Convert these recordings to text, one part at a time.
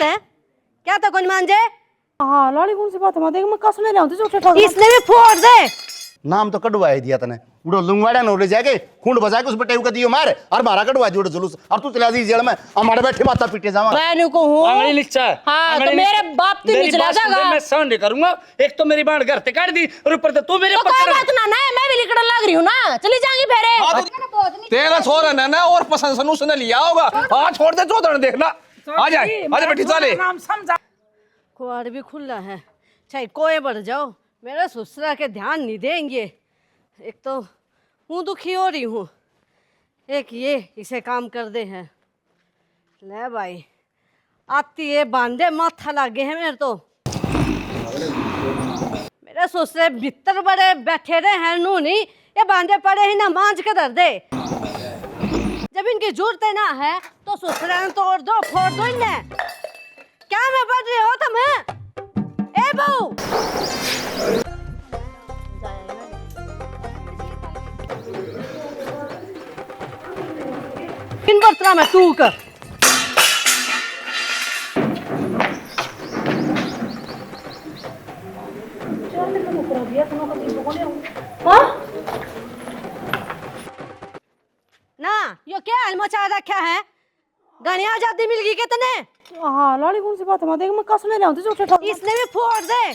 है क्या तो कौन मान जाए। हाँ लाड़ी कौन सी बात है, देख मैं कसने रहा हूँ झूठे ठग इसने भी फोड़ दे। नाम तो कटवा दिया तने उड़ो लुंगवाड़ा नोरे जाके खूंड बजा के उस बटे को दियो मार और मारा कटवा दियो जुलूस और तू चला दी जेल में हमारे बैठे माता पीटे जावा। मैं को हूं आंगली लिखा है। हाँ तो मेरे बाप की मेरी निचला बात सुन ले, जाएगा। मैं सहन नहीं करूंगा। एक तो मेरी बाण घर से काट दी और ऊपर से तू मेरे तो ऊपर कोई चढ़ा। बात ना ना मैं भी लिकड़न लग रही हूँ ना, चली जाएंगी फेरे। तेरा छोरा ना ना और पसंद सनु उसने लिया होगा। हाँ छोड़ दे चौधर देखना आ जाए आजा बेटी चले। नाम समझा कुआर भी खुला है, चाहे कोई बढ़ जाओ मेरे ससुरा के ध्यान नहीं देंगे। एक तो हूँ दुखी हो रही हूँ, एक ये इसे काम कर दे हैं। ले भाई आती है बांधे माथा लागे हैं मेरे तो। मेरे ससुरे भीतर बड़े बैठे रहे हैं नू नहीं, ये बांधे पड़े ही ना मांझ के धर दे। जब इनकी जरूरत ना है तो ससुरे तोड़ दो फोड़ दो इन्हें। क्या मैं बढ़ रही हो तुम्हें ए बहू। किन बर्तना में तू कर ना यो क्या हाल मचा रखा है। गणी आजादी मिल गई कितने। हाँ लाड़ी कौन सी बात है, देख मैं कसने रहा हूँ झूठे ठग इसने भी फोड़ दे।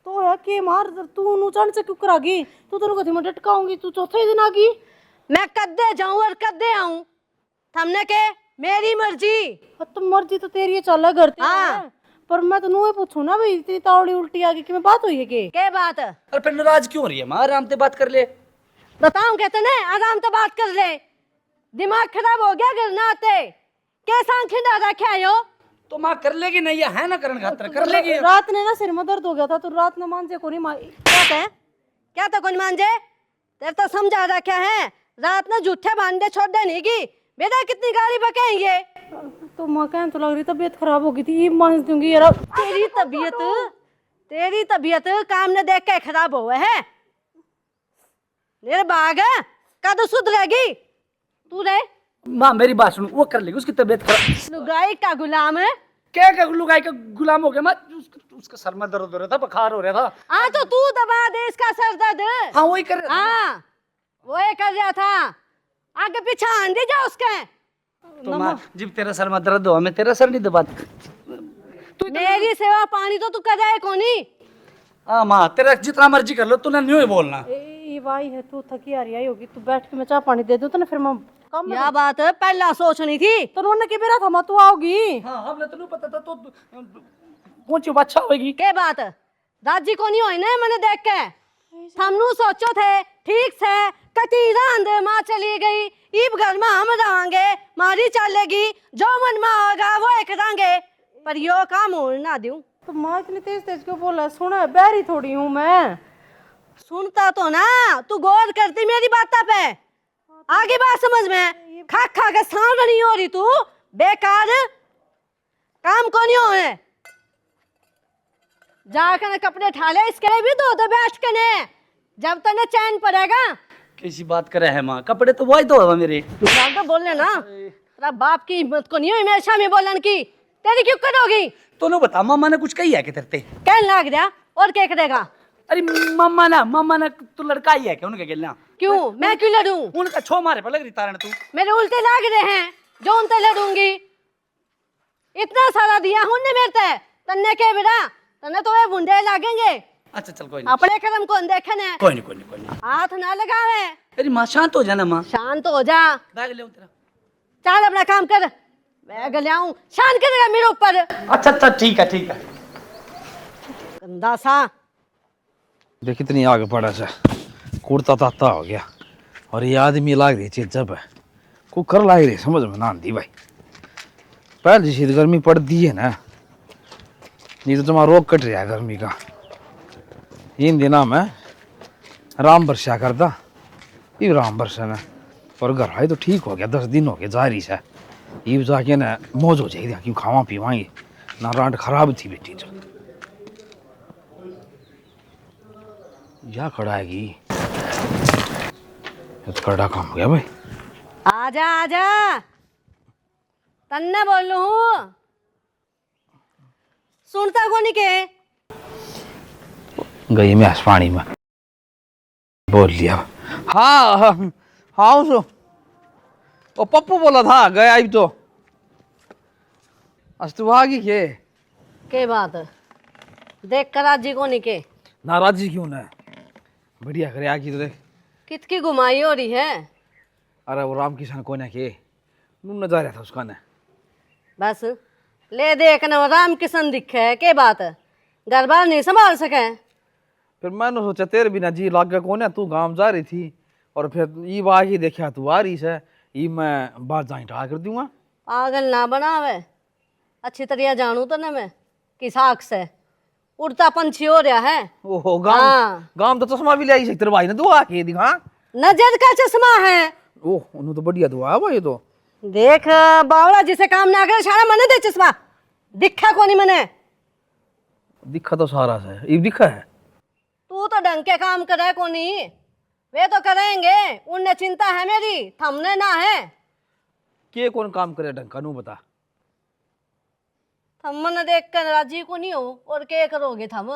तो यार के मार तू नु चढ़ से क्यों करागी, तू तो कथी में डटकाऊंगी, तू चौथे ही दिन आगी। मैं कद्दे जाऊं और कद्दे आऊं, थमने के मेरी मर्जी। तो मर्जी तो तेरी है, चल घर ते हाँ। पर मैं तो नुए पूछूं ना भाई इतनी तावड़ी उल्टी आगे कि मैं बात हुई है के बात अरे फिर नाराज क्यों हो रही है मां, आराम से बात कर ले। बताऊं कहते ना आराम से बात कर ले। दिमाग खराब हो गया गिरना आते कैसा खिंडा रखा यो। तो मां कर लेगी नहीं या है ना करण खातर कर लेगी। रात ने ना सिर में दर्द हो गया था तो रात ने मान जे को नहीं मारी। क्या तो कौन मान जाए, तेरे तो समझा रखा है। रात में झूठे बांधे छोड़ देने की बेटा कितनी गाली बकेंगे। तो माँ कहने तो लग रही तबीयत खराब हो गई थी, ये मान दूंगी यार। तेरी तबीयत काम ने देख के खराब हुआ है। मेरे बाग कद सुधरेगी तू रे। मां मेरी बात सुन, वो कर लेगी, उसकी तबीयत खराब। लुगाई का गुलाम है क्या लुगाई का गुलाम हो गया। मैं उसका सर में दर्द हो रहा था, बुखार हो रहा था। हाँ तो तू दबा दे इसका सर दर्द। हाँ वही कर रहा था। हाँ वो कर रहा था, आगे पीछे आंधी जा उसके। तो मां जब तेरा सर में दर्द हो मैं तेरा सर नहीं दबाती। मेरी सेवा पानी तो तू कर जाए कोनी। हाँ मां तेरा जितना मर्जी कर लो, तूने नहीं बोलना। ये भाई है तू थकी आ रही होगी, तू बैठ के मैं चाय पानी दे दूं तो ना फिर मैं कम। यह बात पहला सोचनी थी तो उन्होंने के बेरा था तू आओगी। हाँ हमने तो नहीं पता था तो पहुंची अच्छा होगी। के बात दादी को नहीं होई ना मैंने देख के। हमनू सोचो थे ठीक से कती रांद माँ चली गई, इब घर में हम रहेंगे, मारी चलेगी, जो मन में होगा वो करांगे, पर यो काम हो ना दूं। तो माँ इतनी तेज तेज क्यों बोला, सुना बहरी थोड़ी हूँ मैं। सुनता तो ना तू गौर करती मेरी बात पे। आगे बात समझ में खा खा के सांड नहीं हो रही तू, बेकार काम को नहीं हो है। जाकर कपड़े ठाले इसके भी धो दे बैठ के ने, जब तक चैन पड़ेगा। कैसी बात करे है माँ, कपड़े तो वही तो मेरे। ज्यादा बोलने ना, तेरा बाप की हिम्मत को नहीं हुई मेरे सामने बोलन की, तेरी क्यों करोगी। तो बता मामा ने कुछ कही है कि तेरे कहने लग गया और क्या करेगा। अरे मामा ना तू लड़का ही है क्या उनके खेलना। क्यों मैं क्यों लड़ूं, उनका छो मारे पर लग रही तारण तू। मेरे उल्टे लग रहे हैं जो उनसे लड़ूंगी। इतना सारा दिया हूं ने मेरे ते तन्ने के बेटा, तन्ने तो ये बुंडे लागेंगे। अच्छा चल कोई नहीं, अपने कदम को देखने कोई नहीं हाथ ना लगावे। अरे माँ शांत हो जाना माँ। शांत हो जा, बैग ले तेरा। चल अपना काम कर। बैग ले आऊं शांत करेगा मेरे ऊपर। अच्छा ठीक है गंदा सा देख कितनी आगे पड़ा सा, कुर्ता ताता हो गया और ये आदमी लाग रही चीज जब है कुकर लाग रही समझ में ना आती भाई। पहले जैसी गर्मी पड़ दी है ना, नहीं तो तुम्हारा रोग कट रहा है गर्मी का। इन दिनों में राम वर्षा करता, ये राम वर्षा ने और घर आए तो ठीक हो गया। 10 दिन हो गए जा रही से, ये जाके ना मौज हो जाएगी, क्यों खावा पीवाएंगे ना। रांट खराब थी बेटी जो या खड़ा है तो कड़ा काम हो गया भाई। आजा आजा, तन्ने बोलू हूँ सुनता को नहीं के गई मैं पानी में बोल लिया। हाँ हाँ हाँ उसो वो पप्पू बोला था गया अभी तो आज तू आ गई के बात देख कर आज जी को नहीं के नाराजी क्यों ना बढ़िया करे आगी तो देख। कितकी घुमाई हो रही है। अरे वो राम किसान को ना के नून न जा रहा था उसका ना बस ले देख ना राम किशन दिखे है के बात घर बार नहीं संभाल सके। फिर मैंने सोचा तेरे बिना जी लाग गया कौन है तू गांव जा रही थी और फिर ये बात ही देखा तू आ रही है ये मैं बात जाई टा कर दूंगा। पागल ना बनावे अच्छी तरह जानू तो ना मैं किस आँख से उड़ता पंछी हो रहा है। ओहो गांव हाँ। गांव तो चश्मा भी ले आई तेरे भाई ने दुआ के दिखा नजर का चश्मा है। ओह उन्होंने तो बढ़िया दुआ है भाई तो देख बावड़ा जिसे काम ना करे सारा मने दे चश्मा दिखा को नहीं मने दिखा तो सारा से ये दिखा है। तू तो ढंग के काम करे को नहीं वे तो करेंगे उनने चिंता है मेरी थमने ना है। के कौन काम करे ढंग का नू बता। थम मन देख कर राजी को नहीं हो और के करोगे थम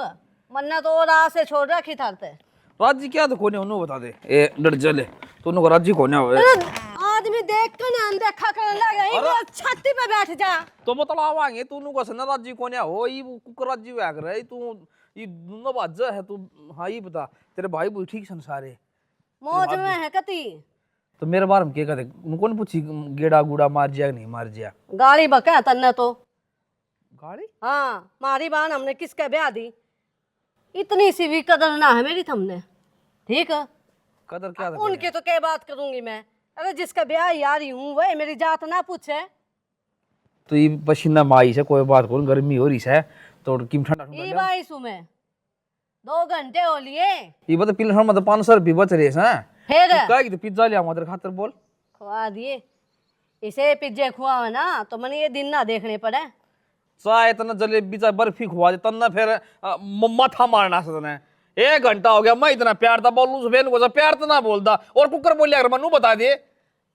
मन्ना तो और राह से छोड़ रखी थारते। राजी क्या तो कोने उन्होंने बता दे ए डर जले तो उन्होंने राजी कोने हो आदमी देख कर ना अनदेखा करने लगा छाती पे बैठ जा तो बतलावांगे तू नु कस ना राजी कोने हो ये कुकर राजी हुआ करे तू ये दोनों बात है तू। हाँ ये बता तेरे भाई भी ठीक संसारे मौज में है कती। तो मेरे बारे में क्या कहते उनको नहीं पूछी गेड़ा गुड़ा मार जिया नहीं मार जिया गाड़ी बका तन्ने तो गाड़ी। हाँ मारी बान हमने किसके ब्याह दी इतनी सी भी कदर ना है मेरी थमने ठीक है। कदर क्या था उनकी तो क्या बात करूंगी मैं। अरे जिसका ब्याह यारी हूँ वह मेरी जात ना पूछे। तो ये पसीना माई से कोई बात कौन गर्मी हो रही है तो किम ठंडा ई भाई सुमे 2 घंटे हो लिए ये बता पिल हम तो 500 रुपये बच रहे हैं फिर क्या की तो पिज्जा लिया मदर खातर बोल खुआ दिए इसे पिज्जे खुआ ना तो मैंने ये दिन ना देखने पड़े। चाहे तना जलेबी चाहे बर्फी खुआ दे तना फिर माथा मारना सने 1 घंटा हो गया मैं इतना प्यार था बोलूं सुबह को प्यार तो ना बोलता और कुकर बोलिया अगर मनु बता दे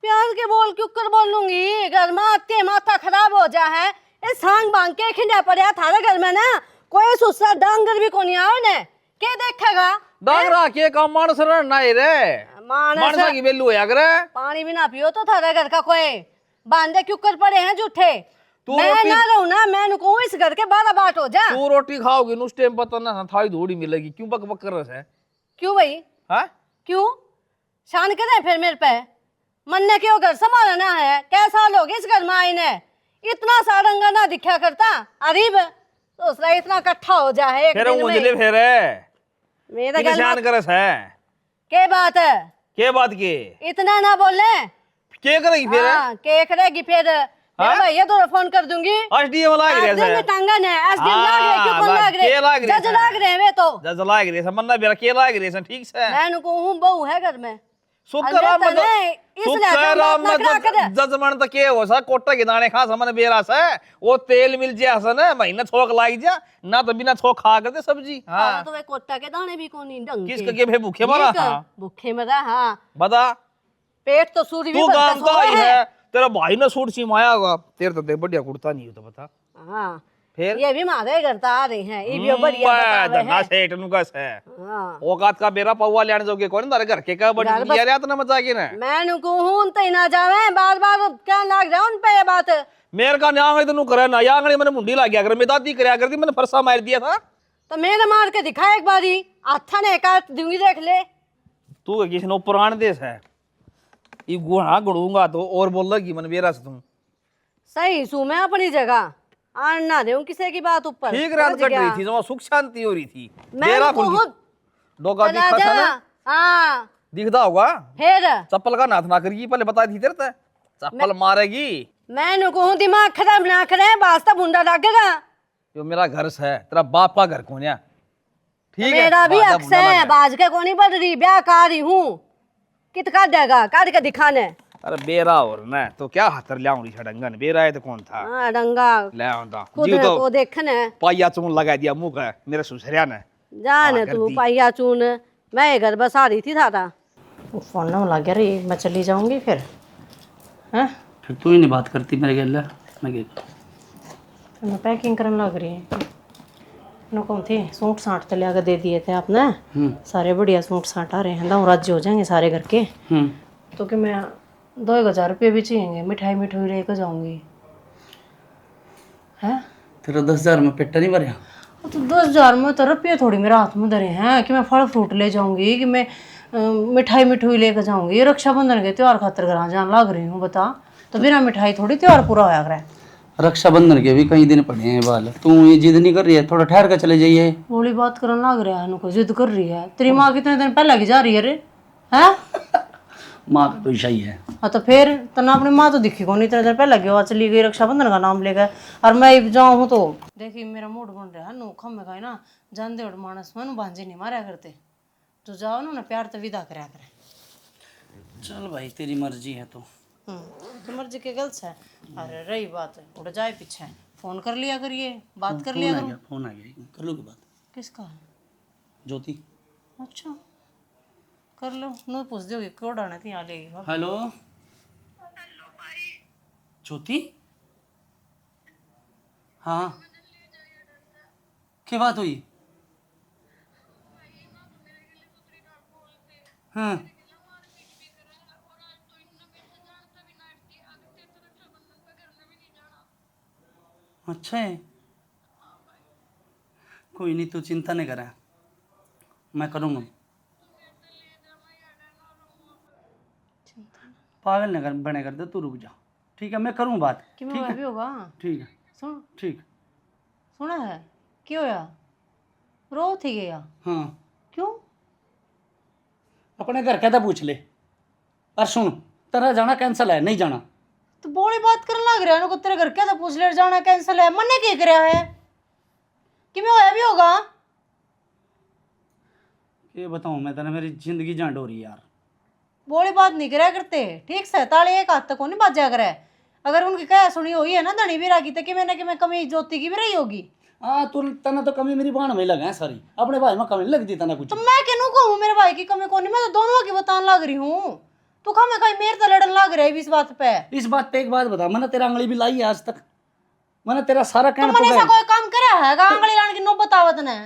प्यार के बोल क्यों कर बोलूंगी घर में आते माथा खराब हो जा है ये सांग बांग के खिंडा पड़े थारे घर में ना कोई सुसरा डांगर भी को नहीं आओ ने के देखेगा डांगरा के काम मानस नहीं रे मानसा की बेलू है अगर पानी भी ना पियो तो थारे घर का कोई बांधे क्यों कर पड़े हैं झूठे। मैं ना रहूं ना मैं कहूँ इस घर के 12 बाट हो जा। तू रोटी खाओगी उस टाइम पता ना थाली थोड़ी मिलेगी क्यों बक बक कर रहा है क्यों भाई हाँ क्यों शान करे फिर मेरे पे मन ने क्यों घर संभालना है कैसा लोग इस घर में आई ने इतना सारंगा ना दिखा करता अरीब तो उसरा इतना इकट्ठा हो जा है एक फिर दिन उंजले में फिर मेरा घर शान करस है के बात है के बात के इतना ना बोले के करेगी फिर हाँ, के करेगी फिर हाँ? भैया तो फोन कर दूंगी एसडीएम लाग रहे एसडीएम टांगन है एसडीएम लाग रहे क्यों कौन लाग के लाग रहे रहे जज लाग रहे वे तो जज लाग रहे समन्ना बेरा के लाग रहे ठीक से मैं कहूं बहू है घर में सुकराम जजमान तो के हो सा कोटा के दाने खा समन बेरा से वो तेल मिल जा सन महीना छोक लाई जा ना तो बिना छोक खा करते सब्जी हाँ तो वे कोटा के दाने भी कौन नहीं ढंग किसके के भूखे मरा हाँ भूखे मरा हाँ बता पेट तो सूरी भी तू भरता गांव का सोए ही है तेरा भाई ने सूट सिमाया होगा तेरे तो देख बढ़िया कुर्ता नहीं हो तो बता हाँ फिर ये भी मारे करता आ रहे हैं ये भी बढ़िया बतावे धरना है सेठ नुकस है हाँ औकात का बेरा पौवा लेने जोगे कौन तारे घर के का बड़ी घर बस- यार तो ना मजा के ना मैं कहूं तो ना जावे बार बार क्या लाग रहा उन पे ये बात मेरे का न्यांग तो नु करे ना यांगड़ी मैंने मुंडी लाग गया कर मैं दादी करया करती मैंने फरसा मार दिया था तो मेरे मार के दिखा एक बारी आथा ने काट दूंगी देख ले तू किसी ने पुराण देश है ये गुणा गुड़ूंगा तो और बोल लगी मन बेरा से तुम सही सू मैं अपनी जगह आन ना दे किसी की बात ऊपर ठीक रात समझ कट गया? रही थी जमा सुख शांति हो रही थी मैं बेरा कहूं खुल डोगा चला दिखा था जा ना हाँ दिखता होगा फिर चप्पल का नाथ ना करेगी पहले बता दी तेरे ते चप्पल मारेगी मैं कहूं दिमाग खराब ना करे वास्ता बुंदा लागेगा जो मेरा घर है तेरा बाप का घर कौन है ठीक है मेरा भी बाजा अक्स बुंदा है लगा। बाज के कोनी बढ़ रही ब्याह कर रही हूँ कित काट देगा काट के दिखाने अरे बेरा और ना तो क्या हाथर लाऊं री छडंगन बेरा है तो कौन था हाँ डंगा ले आंदा खुद जी तो को देखने पाया चून लगा दिया मुंह का मेरे सुसरिया ने जाने कर तू दी। पाइया चून मैं घर बसा रही थी था वो फोन ना लग गया रे मैं चली जाऊंगी फिर हैं फिर तू ही नहीं बात करती मेरे गले मैं मैं पैकिंग करने लग रही है न कौन थे सूट साट तो लिया के दे दिए थे आपने। सारे बढ़िया सूट साट आ रहे हैं, दाऊ राज्य हो जाएंगे सारे घर के। तो कि मैं 2,000 रुपये भी चाहिए, मिठाई मिठाई लेकर जाऊंगी। है तेरा 10,000 में पेटा नहीं भरया? तो 10,000 में तो रुपये थोड़ी मेरे हाथ में धरे हैं कि मैं फल फ्रूट ले जाऊंगी, कि मैं मिठाई मिठाई लेकर जाऊंगी। रक्षाबंधन के त्योहार खातर घर जान लग रही हूँ, बता। तो बिना मिठाई थोड़ी त्योहार पूरा होया करे। रक्षाबंधन के भी कई दिन पड़े हैं बाल, तू ये जिद नहीं कर रही है? थोड़ा ठहर कर चले जाइए। बोली बात करने लग रहा है, को जिद कर रही है। तेरी माँ कितने दिन पहले की जा रही है रे? हैं? माँ का तो ही है। हाँ तो फिर तना अपनी माँ तो दिखी को नहीं, इतने दिन पहले गया चली गई रक्षाबंधन का नाम लेकर। और मैं जाऊँ तो देखी मेरा मूड बन रहा है नो खम्मे का ना जान दे मानस मन भांजे नहीं मारा करते। तो जाओ ना प्यार तो विदा करा करे। चल भाई तेरी मर्जी है तो। तो मर्जी के गलत है। अरे रही बात है उड़ जाए पीछे, फोन कर लिया करिए, बात कर लिया करो। फोन आ गया, कर लो बात। किसका? ज्योति। अच्छा कर लो, नो पूछ दोगे क्यों डालना थी आ लेगी। हेलो ज्योति। हाँ क्या बात हुई? हाँ अच्छा है, कोई नहीं तू चिंता नहीं करा, मैं करूँगा। पागल न कर बने कर दे, तू रुक जा, ठीक है? मैं करूँ बात, कि ठीक मैं है? भी होगा। ठीक है सुन ठीक। सुना है क्यों या रो थी गया? हाँ क्यों? अपने घर कहता पूछ ले। और सुन, तेरा जाना कैंसिल है, नहीं जाना। तो बोली बात करने लग रहा है ना, तेरे घर क्या था पूछ ले जाना कैंसिल है, मन्ने क्या कर रहा है कि मैं होया भी होगा। ये बताऊँ मैं तेरा, मेरी जिंदगी जान हो रही है यार। बोली बात नहीं करा करते, ठीक से ताली एक हाथ तक को नहीं बाजा करे। अगर उनकी कह सुनी हुई है ना धनी भी रागी तो कि मैंने कि मैं कमी ज्योति की भी रही होगी। हाँ तू तना तो कमी मेरी बाण में लगा है सारी, अपने भाई में कमी नहीं लगती तना कुछ। तो मैं क्यों कहूँ मेरे भाई की कमी कौन, मैं तो दोनों की बताने लग रही हूँ। तू खा मैं कहीं मेरे तो लड़न लग रहा है इस बात पे। इस बात पे एक बात बता, मैंने तेरा अंगली भी लाई है आज तक, मैंने तेरा सारा तो कहना मैंने ऐसा पकड़ा है। कोई काम करा है आंगली लाने की नौबत आवत ने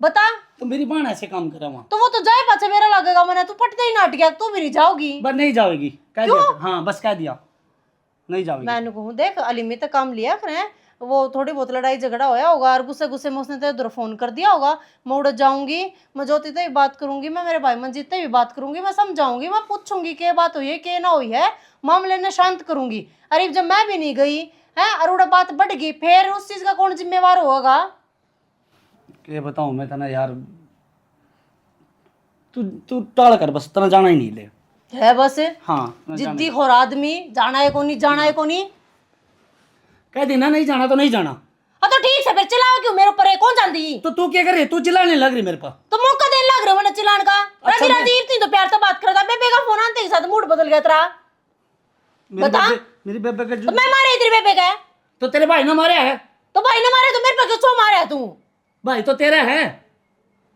बता। तो मेरी बाण ऐसे काम करा वहाँ, तो वो तो जाए पाछे मेरा लगेगा, मैंने तू पटते ही नाट गया, तू भी नहीं जाओगी। बस नहीं जाओगी, कह दिया। हाँ बस कह दिया नहीं जाओगी। मैंने कहूँ देख अली में तो काम लिया करें, वो थोड़ी बहुत लड़ाई झगड़ा होया होगा और गुस्से गुस्से में उसने तो इधर फोन कर दिया होगा। मैं उड़ जाऊंगी, मैं ज्योति से भी बात करूंगी, मैं मेरे भाई मंजीत से भी बात करूंगी, मैं समझाऊंगी, मैं पूछूंगी क्या बात हुई है क्या ना हुई है, मामले ने शांत करूंगी। अरे जब मैं भी नहीं गई है और उड़ा बात बढ़ गई, फिर उस चीज का कौन जिम्मेवार होगा? ये बताऊँ मैं तना यार, तू तू टाल कर, बस तना जाना ही नहीं ले है बस। हाँ मैं जाना- जिद्दी खोर आदमी, जाना है को नहीं जाना है को नहीं। कह देना नहीं जाना तो नहीं जाना। हाँ तो ठीक है फिर चिल्लाओ क्यों मेरे ऊपर, कौन जानती? तो तू क्या कर रही है? तू चिल्लाने लग रही मेरे पास। तो मौका देने लग रहे हो मैंने चिल्लाने का। अच्छा, रवि राजीव थी तो प्यार से बात कर रहा था, बेबे का फोन आते ही साथ मूड बदल गया तेरा। बता। मेरी बेबे का तो मैं मारे तेरे बेबे का? तो तेरे भाई ने मारा है। तो भाई ने मारे तो मेरे पे क्यों मारा है तू? भाई तो तेरा है।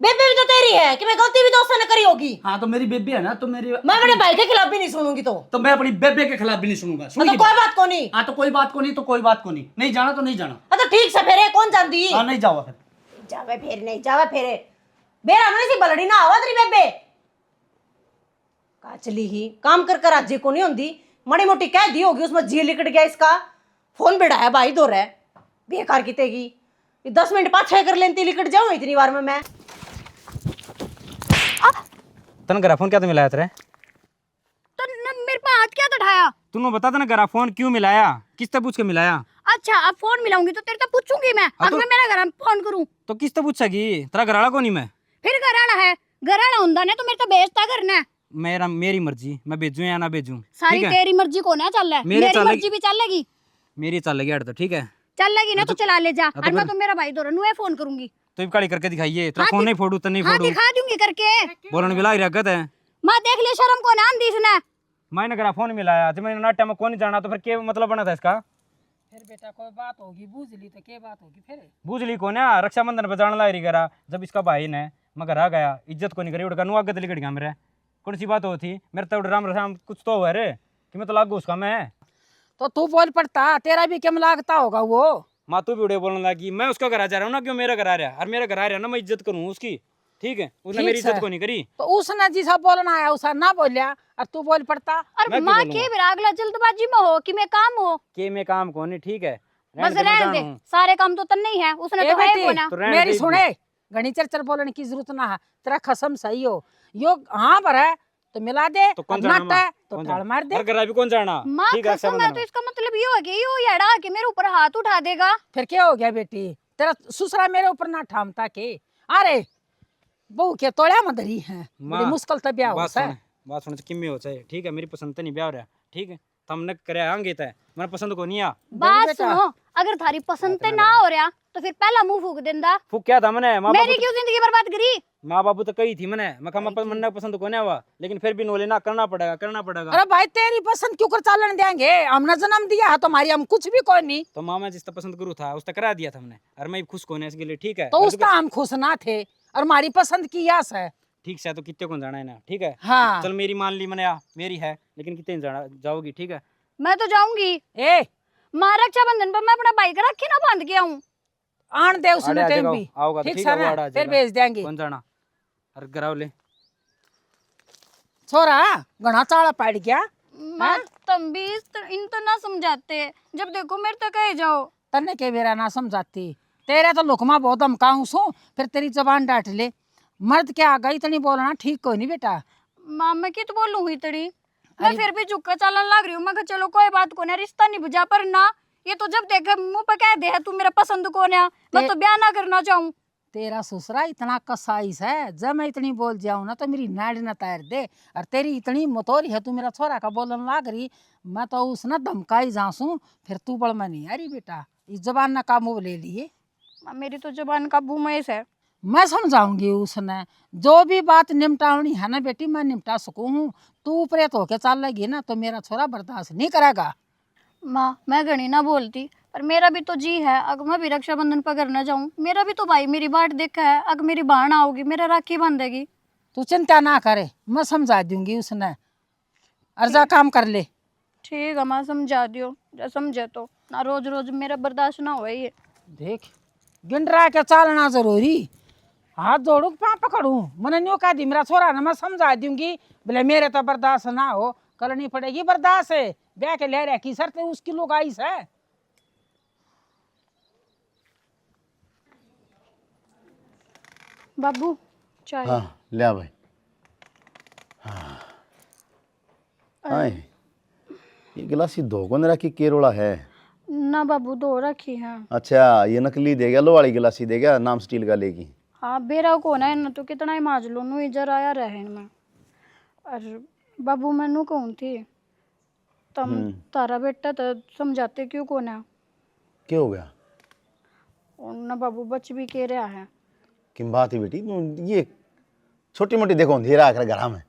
बेबे भी तो तेरी है कि मैं गलती भी तो उसने करी होगी। हाँ तो मेरी बेबे है ना, तो मेरी मैं अपने भाई के खिलाफ भी नहीं सुनूंगी। तो मैं अपनी बेबे के खिलाफ भी नहीं सुनूंगा। तो कोई बात को नहीं। हाँ तो कोई बात को नहीं, तो कोई बात को नहीं, नहीं जाना तो नहीं जाना। हाँ तो ठीक से फिर कौन जानती? हाँ नहीं जाओ फिर। जावे फिर नहीं जावे फिर बेरा हमने सी बलड़ी ना आवा तेरी बेबे का चली ही काम कर कर आज को नहीं होंदी, मड़ी मोटी कह दी होगी उसमें जी लिकट गया इसका। फोन बिड़ाया भाई दो रहा बेकार की तेगी 10 मिनट पाछे कर लेती लिकट जाऊं इतनी बार में मैं। तन ग्राफोन क्या तो मिलाया तेरे? तो मेरे पास हाथ क्या उठाया? तूने बता था ग्राफोन क्यों मिलाया, किससे पूछ के मिलाया? अच्छा अब फोन मिलाऊंगी तो तेरे तो पूछूंगी मैं। अब मैं मेरा घर फोन करूं तो किससे पूछेगी? तेरा घराड़ा को नहीं मैं? फिर घराड़ा है, घराड़ा हुंदा ने तो मेरे तो बेइज्जता करना है। मेरी मर्जी, मैं भेजूं या ना भेजूं। सारी ठीक है? तेरी मर्जी को ना चल है, मेरी मेरी चलेगी। मर्जी भी चलेगी। मेरी चलेगी अड़ तो ठीक है, चलेगी ना तो चला ले जा। तो और मैं फिर- तो मेरा भाई दो नुए फोन करूंगी। तो काली करके दिखाइए। तेरा हाँ, फोन नहीं फोड़ू तो नहीं हाँ फोड़ू, दिखा दूंगी करके। बोलने भी लाग रहा है। मां देख ले शर्म को ना दी इसने। मैंने ग्राफोन मिलाया तो मैंने नाट्य में कौन जाना, तो फिर क्या मतलब बना था इसका? फिर बेटा कोई बात होगी, बूझ ली तो क्या बात होगी फिर? बूझ ली को ना, रक्षाबंधन पे जाने लाई रही करा। जब इसका भाई ने मैं घर आ गया, इज्जत को नहीं करी, उड़का नुआ गद लिकट गया मेरे। कौन सी बात होती मेरे तो राम राम कुछ तो हुआ रे कि मैं तो लागू उसका मैं। तो तू बोल पड़ता, तेरा भी क्या लगता होगा वो? माँ तू भी उड़े बोलने लगी, मैं उसका घर आ जा रहा हूँ ना, क्यों मेरा घर आ रहा है, और मेरा घर आ रहा है ना, मैं इज्जत करूँ उसकी, ठीक है, उसने ठीक मेरी इज्जत है। को नहीं करी। तो उसने जिसा बोलना आया उसा ना बोलिया और तू बोल पड़ता। और मैं क्यों माँ बोलूंगा? के मेरा अगला जल्दबाजी में हो कि मैं काम हो, के मैं काम कौन है, ठीक है, बस मैं रहने दे, जानूं। सारे काम तो तन्ने ही है, उसने ए तो है बेटी, को ना। तो रहने मेरी दे सुने, घनी चरचर बोलने की जरूरत ना है, तेरा खसम सही हो, यो हाँ पर है तो मिला दे, तो कौन और जाना नट है माँ? तो कौन टाल जाना? मार दे। घर घर भी कौन जाना? माँ ठीक है, कसम है, रक्षाबंधन तो में। इसका मतलब ये हो गया यो येड़ा कि मेरे ऊपर हाथ उठा देगा। फिर क्या हो गया बेटी, तेरा ससुरा मेरे ऊपर ना ठामता के, अरे बहू के तोड़ा मदरी है, बड़ी माँ, मुश्किल से ब्याह हो बात सुन किम्मे हो चाहे, ठीक है, मेरी पसंद तो नहीं ब्याह हो रहा, ठीक है, हमने करे आंगे तय, मेरा पसंद को नहीं आ। बात बेटा। सुनो, अगर थारी पसंद ते ना हो रहा तो फिर पहला मुंह फूक देंदा। फूक क्या था मैंने, माँ मेरी बाबू क्यों जिंदगी बर्बाद करी? माँ बाबू तो कही थी मैंने, मैं कहा मन पसंद को नहीं हुआ, लेकिन फिर भी नोले ना करना पड़ेगा, अरे भाई तेरी पसंद क्यों कर चालन देंगे, हमने जन्म दिया है तुम्हारी, हम कुछ भी कोई नहीं, तो माँ मैं जिसका पसंद करूँ था उसका करा दिया था हमने, और मैं खुश होने इसके लिए, ठीक है, तो उसका हम खुश ना थे, और हमारी पसंद की यास है। ठीक से, तो कितने को जाना है ना, ठीक है, हाँ चल मेरी मान ली मैंने, मेरी है, लेकिन कितने जाना जाओगी, ठीक है, मैं तो जाऊंगी। ए माँ रक्षाबंधन पर मैं अपना भाई का राखी ना बांध के आऊं। आन दे उसने आड़े आ टाइम जाएगा, भी, आओगा तो ठीक ठीक है है, वो ना, आड़ा आ फिर जाएगा। भेज देंगे। कौन जाना, अरे कराओ ले, छोरा घना चाड़ा पड़ गया, माँ तुम भी इन तो ना समझाते, जब देखो मेरे तक कहे जाओ। तन्ने के बेरा ना समझाती, तेरे तो लुकमा बहुत धमकाऊं सू, फिर तेरी जबान डांट ले, मर्द के आ गई इतनी बोलना ठीक कोई नहीं बेटा। माँ मैं कित बोलूं हुई तड़ी, मैं फिर भी चुपका चालन लग रही हूँ, मैं कहा चलो कोई बात को ना, रिश्ता नहीं बुझा, पर ना ये तो जब देखे मुंह पे कह दे तू मेरा पसंद को ना, मैं तो ब्याह ना करना चाहूँ। तेरा ससुरा इतना कसाईस है, जब मैं इतनी बोल जाऊं ना तो मेरी नाड़ न तैर दे, और तेरी इतनी मतोरी है, तू मेरा छोरा का बोलन लाग रही, मैं तो उस ना धमकाई जासूं, फिर तू बड़ में नहीं अरे बेटा, इस जबान ना काबू ले लिए, माँ, मेरी तो जबान काबू में है। मैं समझाऊंगी उसने, जो भी बात निपटानी है ना बेटी मैं निपटा सकूं हूँ, तू प्रेत होके चल लगी ना तो मेरा छोरा बर्दाश्त नहीं करेगा। माँ मैं घनी ना बोलती, पर मेरा भी तो जी है, अगर मैं भी रक्षाबंधन पर घर ना जाऊँ, मेरा भी तो भाई मेरी बाट देखा है, अगर मेरी बहन आओगी मेरा राखी बांधेगी। तू चिंता ना करे, मैं समझा दूंगी उसने, अर्जा काम कर ले। ठीक है माँ, समझा दियो, जो समझे तो ना, रोज रोज मेरा बर्दाश्त ना हो ये। देख गिन रहा के चालना जरूरी, हाथ जोड़ू पाँव पकड़ू, मैंने न्यू कह दी मेरा छोरा ना, मैं समझा दूंगी, बोले मेरे तो बर्दाश्त ना हो, करनी पड़ेगी बर्दाश्त है, ब्याह के ले रहे की शर्त उसकी लोग आईस है। बाबू चाय। हाँ ले आ भाई, हाँ ये गिलासी धो को रखी केरोला है। ना बाबू धो रखी है। अच्छा ये नकली दे गया, लो वाली गिलासी दे गया, नाम स्टील का लेगी। हाँ बेरा को ना इन तो कितना ही माज लो नु इधर आया रहे में। और बाबू मैनू कहूँ थी तुम तारा बेटा तो समझाते क्यों को ना, क्या हो गया? और ना बाबू बच भी के रहा है। किन बात है बेटी, ये छोटी मोटी देखो अंधेरा आकर घर में।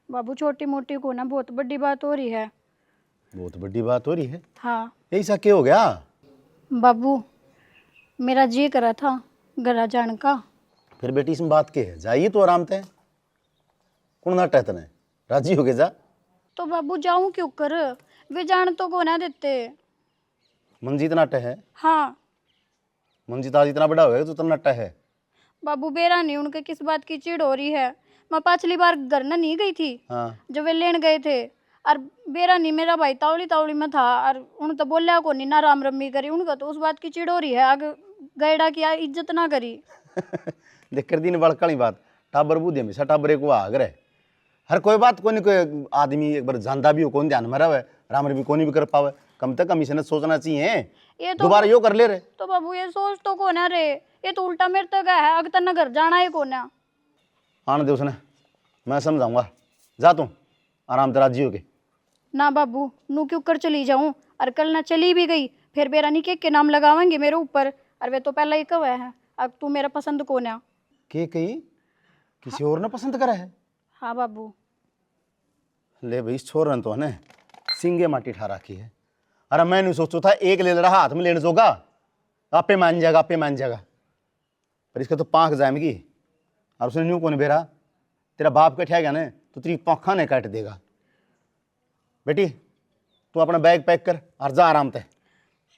बाबू छोटी मोटी को ना बहुत बड़ी बात हो रही है। बहुत बड़ी बात हो रही है? हाँ ऐसा क्या हो गया? बाबू मेरा जी करा था घर जाने का। फिर बेटी इसमें बात क्या है, जाइए तो आराम से, कौन नाटा है तने, राजी हो गए जा। तो बाबू जाऊं क्यों कर, वे जान तो को ना देते। मंजीत नाटा है? हाँ मंजीत आज इतना बड़ा हो गया तो इतना नाटा है। बाबू बेरा नहीं, उनके किस बात की चिड़ हो रही है। मैं पिछली बार घर ना नहीं गई थी, हाँ जब वे लेन गए थे, और बेरा नहीं मेरा भाई तावड़ी तावड़ी में था, और उन तो बोलिया को नहीं ना राम रम्मी करी, उनका तो उस बात की चिड़ हो रही है, आगे गैडा की इज्जत ना करी। देख कर दिन बड़काली बात, टाबर बूढ़े हमेशा टाबरे को आग रहे, हर कोई बात कोई कोई आदमी एक बार जानता भी हो, कौन ध्यान में रहे, राम रमी कोई भी कर पावे, कम तक कम इसे सोचना चाहिए, ये तो दोबारा यो कर ले रहे। तो बाबू ये सोच तो को ना रे, ये तो उल्टा मेरे तक है, अगर तना घर जाना है को ना। आने दे उसने, मैं समझाऊंगा, जा तू आराम से राजी हो के। ना बाबू नू क्यों कर चली जाऊं, और कल ना चली भी गई फिर बेरा नहीं के नाम लगावेंगे मेरे ऊपर, और वे तो पहले ही कवे है, अब तू मेरा पसंद को ना। के कही किसी और ने पसंद करा है? हाँ बाबू। ले भाई इस छोर ने तो है सिंगे माटी ठा रखी है। अरे मैं नहीं सोचू था एक ले रहा हाथ में लेने जोगा, आपे मान जाएगा, आपे मान जाएगा, पर इसका तो पाँख जाएगी, और उसने न्यू कौन बेरा, तेरा बाप कट गया ना तो तेरी पंखा ने काट देगा। बेटी तू अपना बैग पैक कर और जा आराम से।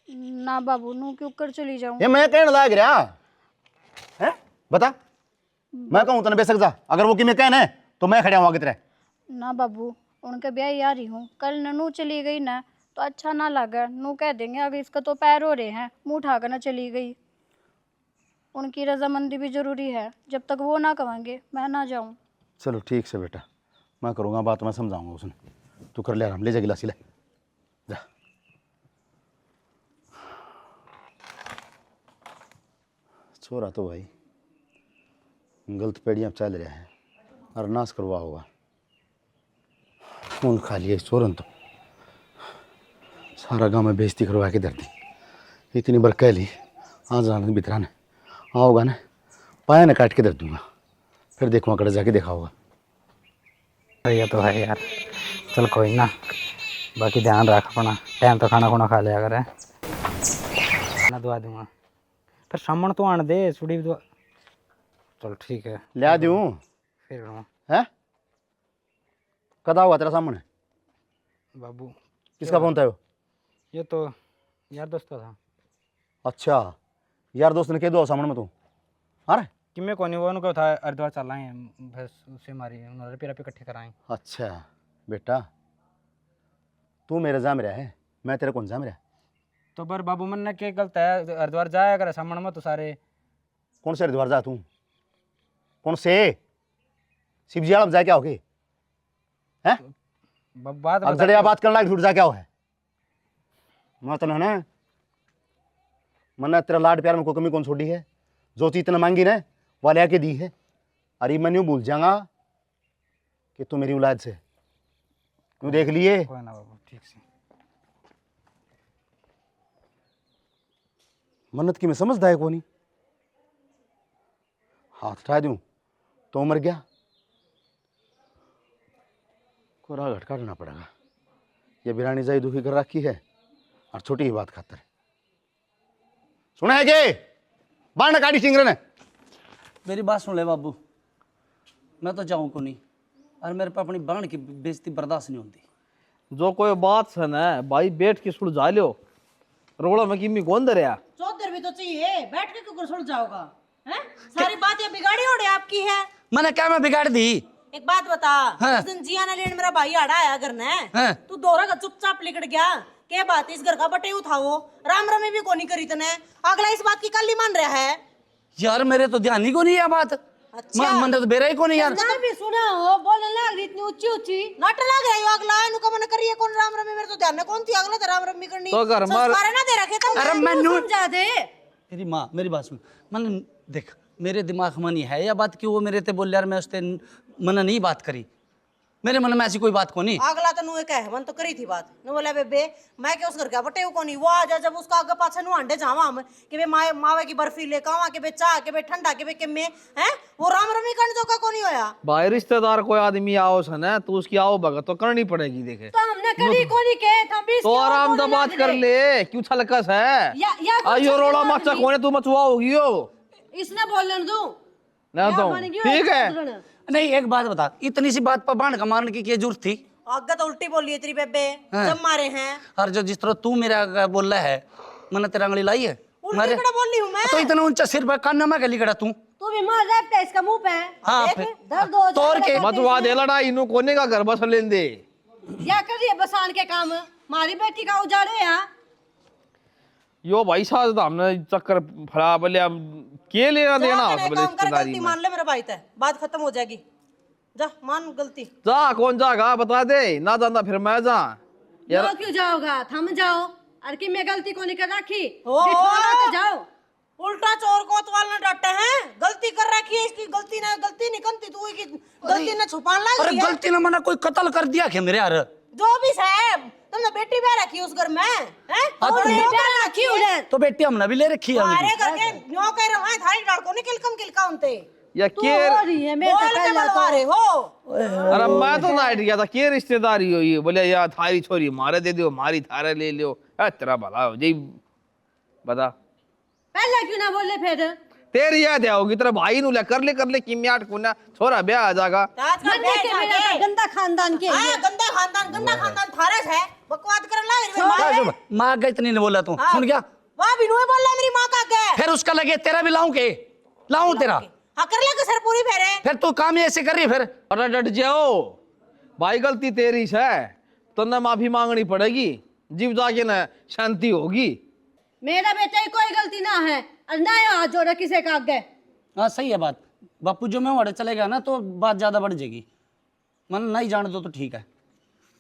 ना बाबू नू क्यों कर चली जाऊं। ये मैं कहने लाग रहा है, बता। मैं कहूँ तने बेशक जा, अगर वो कि मैं कहना है तो मैं खड़ा हूँ आगे तेरे। ना बाबू उनके ब्याह ही आ रही हूँ, कल ननू चली गई ना तो अच्छा ना लगा, नू कह देंगे अगर इसका तो पैर हो रहे हैं, मुंह उठा कर ना चली गई। उनकी रजामंदी भी जरूरी है, जब तक वो ना कहेंगे मैं ना जाऊं। चलो ठीक से बेटा, मैं करूँगा बात, मैं समझाऊंगा उसने। तू कर ले आराम, ले जा गिलासी ले जा। छोरा तो भाई गलत पेड़ियाँ चल रहा है और नाश करवा होगा। खून खा लिया इस चोरन तो, सारा गांव में बेइज्जती करवा के धरती। इतनी बार कह ली आ जाने बितरा ने आओगा ना, पाया ना काट के धर दूंगा, फिर देखूँगा कड़े जाके देखा होगा। ये तो है यार, चल कोई ना, बाकी ध्यान रख अपना, टाइम तो खाना खुना खा लिया करे। खाना दुआ दूंगा, फिर सामन तो आने दे सुड़ी दुआ। चल ठीक है, लिया दूँ फिर है। कदा हुआ तेरा सामने? बाबू किसका फोन था वो? ये तो यार दोस्त का था। अच्छा, यार दोस्त ने कह दो सामने में तू? अरे कि मैं कौन वो उनको था हरिद्वार चल रहे हैं, बस उससे मारी उन्होंने रुपये इकट्ठे कराए। अच्छा बेटा, तू मेरे जा मेरा है, मैं तेरे कौन जा मेरा? तो पर बाबू मन ने क्या गलत है, हरिद्वार जाया कर सामने में तो सारे। कौन से हरिद्वार जा तू? कौन से शिवजी आलम जा क्या हो गई है? बात अब जड़िया बात करना झूठ जा क्या हो है? मतलब है ना, मन्ना तेरा लाड प्यार में कोई कमी कौन छोड़ी है? जो चीज इतना मांगी ना वो ले आके दी है। अरे मैं यूँ भूल जाऊंगा कि तू मेरी औलाद से तू देख लिए। कोई ना बाबू, ठीक से। मन्नत की मैं समझदा है को नहीं, हाथ उठा दूं तो मर गया। कोरा घट काटना पड़ेगा। ये बिरानी जाई दुखी कर रखी है और छोटी ही बात खातर। सुना है के बाण काटी सिंगरे ने? मेरी बात सुन ले बाबू, मैं तो जाऊँ को नहीं, और मेरे पे अपनी बहन की बेइज्जती बर्दाश्त नहीं होती। जो कोई बात है ना भाई बैठ के सुलझा लो, रोड़ा में किमी कौन दरिया। चौधर भी तो चाहिए, बैठ के क्यों सुलझाओगा? हैं? सारी बातें बिगाड़ी ओड़े आपकी है। मैंने क्या मैं बिगाड़ दी? एक बात बता, हाँ। उस दिन जिया ने लेन मेरा भाई आड़ा आया घर ने, हाँ। तू दोरा का चुपचाप लिकड़ गया। क्या बात इस घर का बटे उठाओ, राम रमी भी कोनी करी तने, अगला इस बात की कल ही मान रहा है। यार मेरे तो ध्यान ही को नहीं है बात। अच्छा। मन तो बेरा ही को नहीं यार। ना भी सुना हो, बोलने लग रही इतनी ऊंची ऊंची, नाटक लग रही हो अगला इनको मन करिए कौन राम रमी, मेरे तो ध्यान में कौन थी अगला तो राम रमी करनी। तो घर मार- संस्कार ना दे रखे तुम। अरे मैं समझा दे। मेरी माँ मेरी बात सुन, मन देख मेरे दिमाग में नहीं है या बात कि वो मेरे ते बोल यार मैं उससे मन नहीं बात करी, मेरे मन में ऐसी कोई बात को नहीं। अगला तो नुए कह मन तो करी थी बात, नु बोला बेबे मैं क्या उस घर का बटे को नहीं, वो आ जा जब उसका आगे पाछे नु अंडे जावा हम कि बे मावे की बर्फी ले कावा के बे चाह के बे ठंडा के बे के में हैं, वो राम रमी करने जो का को नहीं होया। भाई रिश्तेदार कोई आदमी आओ है ना तो उसकी आओ भगत तो करनी पड़ेगी। देखे तो हमने कभी को नहीं कहे था बीस तो आराम से बात कर ले, क्यों छलकस है? आइयो रोड़ा मचा कोने तू मचुआ होगी हो, इसने बोलने दू ना तो ठीक है। नहीं एक बात बता, इतनी सी बात पर बाण का मारने की क्या जरूरत थी? आगे तो उल्टी बोली है तेरी बेबे, जब मारे हैं। और जो जिस तरह तू मेरा बोल रहा है, मैंने तेरा अंगली लाई है उल्टी कड़ा बोल रही हूं मैं। तो इतना ऊंचा सिर पर कान में गली कड़ा तू। तू भी मार रहा है इसका मुंह पे। हाँ, देख, फिर- दर्द हो तोड़ के मचुआ दे लड़ाई इनु कोने का घर बस लेन दे। या कर रही है बसान के काम, मारी बेटी का उजाड़े यहाँ। यो भाई साहब हमने चक्कर फरा बोले अब के लेना देना हो सब काम कर, रिश्तेदारी गलती में। मान ले मेरा भाई ते, बात खत्म हो जाएगी। जा मान गलती। जा कौन जाएगा बता दे, ना जानता फिर मैं जा यार। जाओ क्यों जाओगा, थम जाओ। अरे कि मैं गलती को नहीं कर रखी, ओ, बिठवाना तो जाओ। उल्टा चोर कोतवाल न डटे हैं, गलती कर रखी है इसकी, गलती नहीं कंती तू की गलती न छुपान लग अरे रही है। गलती ना मैंने कोई कत्ल कर दिया क्या मेरे यार? जो भी साहब तुमने बेटी ब्याह रखी उस घर में हैं? हाँ, और तो ये मैं- ब्याह रखी उधर तो बेटी हमने भी ले रखी है हमारे उनकी। घर के न्यो कह रहे हैं थारी लड़कों ने किलकम किलका उनते या तू के हो रही है मैं बोल तो के पहला तो बलवा रहे हो। अरे मैं तो ना गया था के रिश्तेदारी हो ये बोले यार थारी छोरी मारे दे दियो, मारी थारे ले लियो। तेरा भला हो जी बता, पहले क्यों ना बोले फिर। तेरी याद आओगी तेरा भाई नु ले कर ले किमियाट कोना छोरा ब्याह आ जाएगा। आज का मन्ने के मेरा तो गंदा खानदान के हाँ, गंदा खानदान थारस है। बकवाद कर ला माँ का इतनी नहीं बोला तू सुन गया वाह बिनु बोल रहा मेरी माँ का क्या फिर उसका लगे तेरा भी लाऊं के लाऊं तेरा हाँ कर ले सर पूरी फेरे फिर तू काम ही ऐसे कर रही है फिर अरे डट जाओ भाई, गलती तेरी है तो ना माफी मांगनी पड़ेगी, जीव जाके ना शांति होगी। मेरा बेटा की कोई गलती ना है और ना ये हाथ जोड़े किसी का आगे। हाँ सही है बात बापू, जो मैं वहां चले गया ना तो बात ज्यादा बढ़ जाएगी। मन नहीं जान दो तो ठीक है।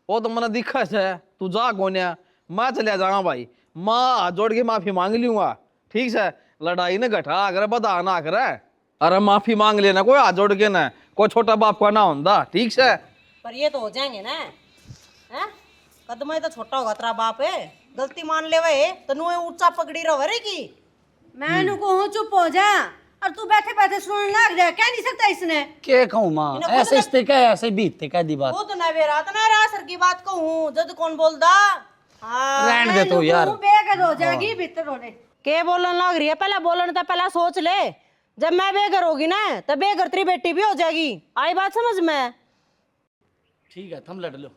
वो तो मैंने दिखा है, तू जा कोन्या, मैं चले जाऊंगा भाई, माँ हाथ जोड़ के माफी मांग लूंगा, ठीक है। लड़ाई ने घटा अगर बता ना करे, अरे माफी मांग लेना कोई हाथ जोड़ के ना, कोई छोटा बाप का ना होता, ठीक है। पर ये तो हो जाएंगे ना हैं कदम ही तो छोटा होगा तेरा बाप है, गलती मान ले वे तो नु ऊंचा पकड़ी रहो रे की। मैं नु कहूँ चुप हो जा और तू बैठे बैठे सुनने लग जाए, कह नहीं सकता इसने। क्या कहूँ माँ, ऐसे इसते क्या ऐसे बीतते कह दी बात। वो तो ना वे रात ना रा सर की बात कहूँ जद कौन बोलदा। हाँ रहने दे तू यार। बेघर हो जाएगी भीतर होने। के बोलन लग रही है, पहले बोलन तो पहले सोच ले, जब मैं बेघर होगी ना तब बेघर तेरी बेटी भी हो जाएगी, आई बात समझ में। ठीक है थम लड़ लो,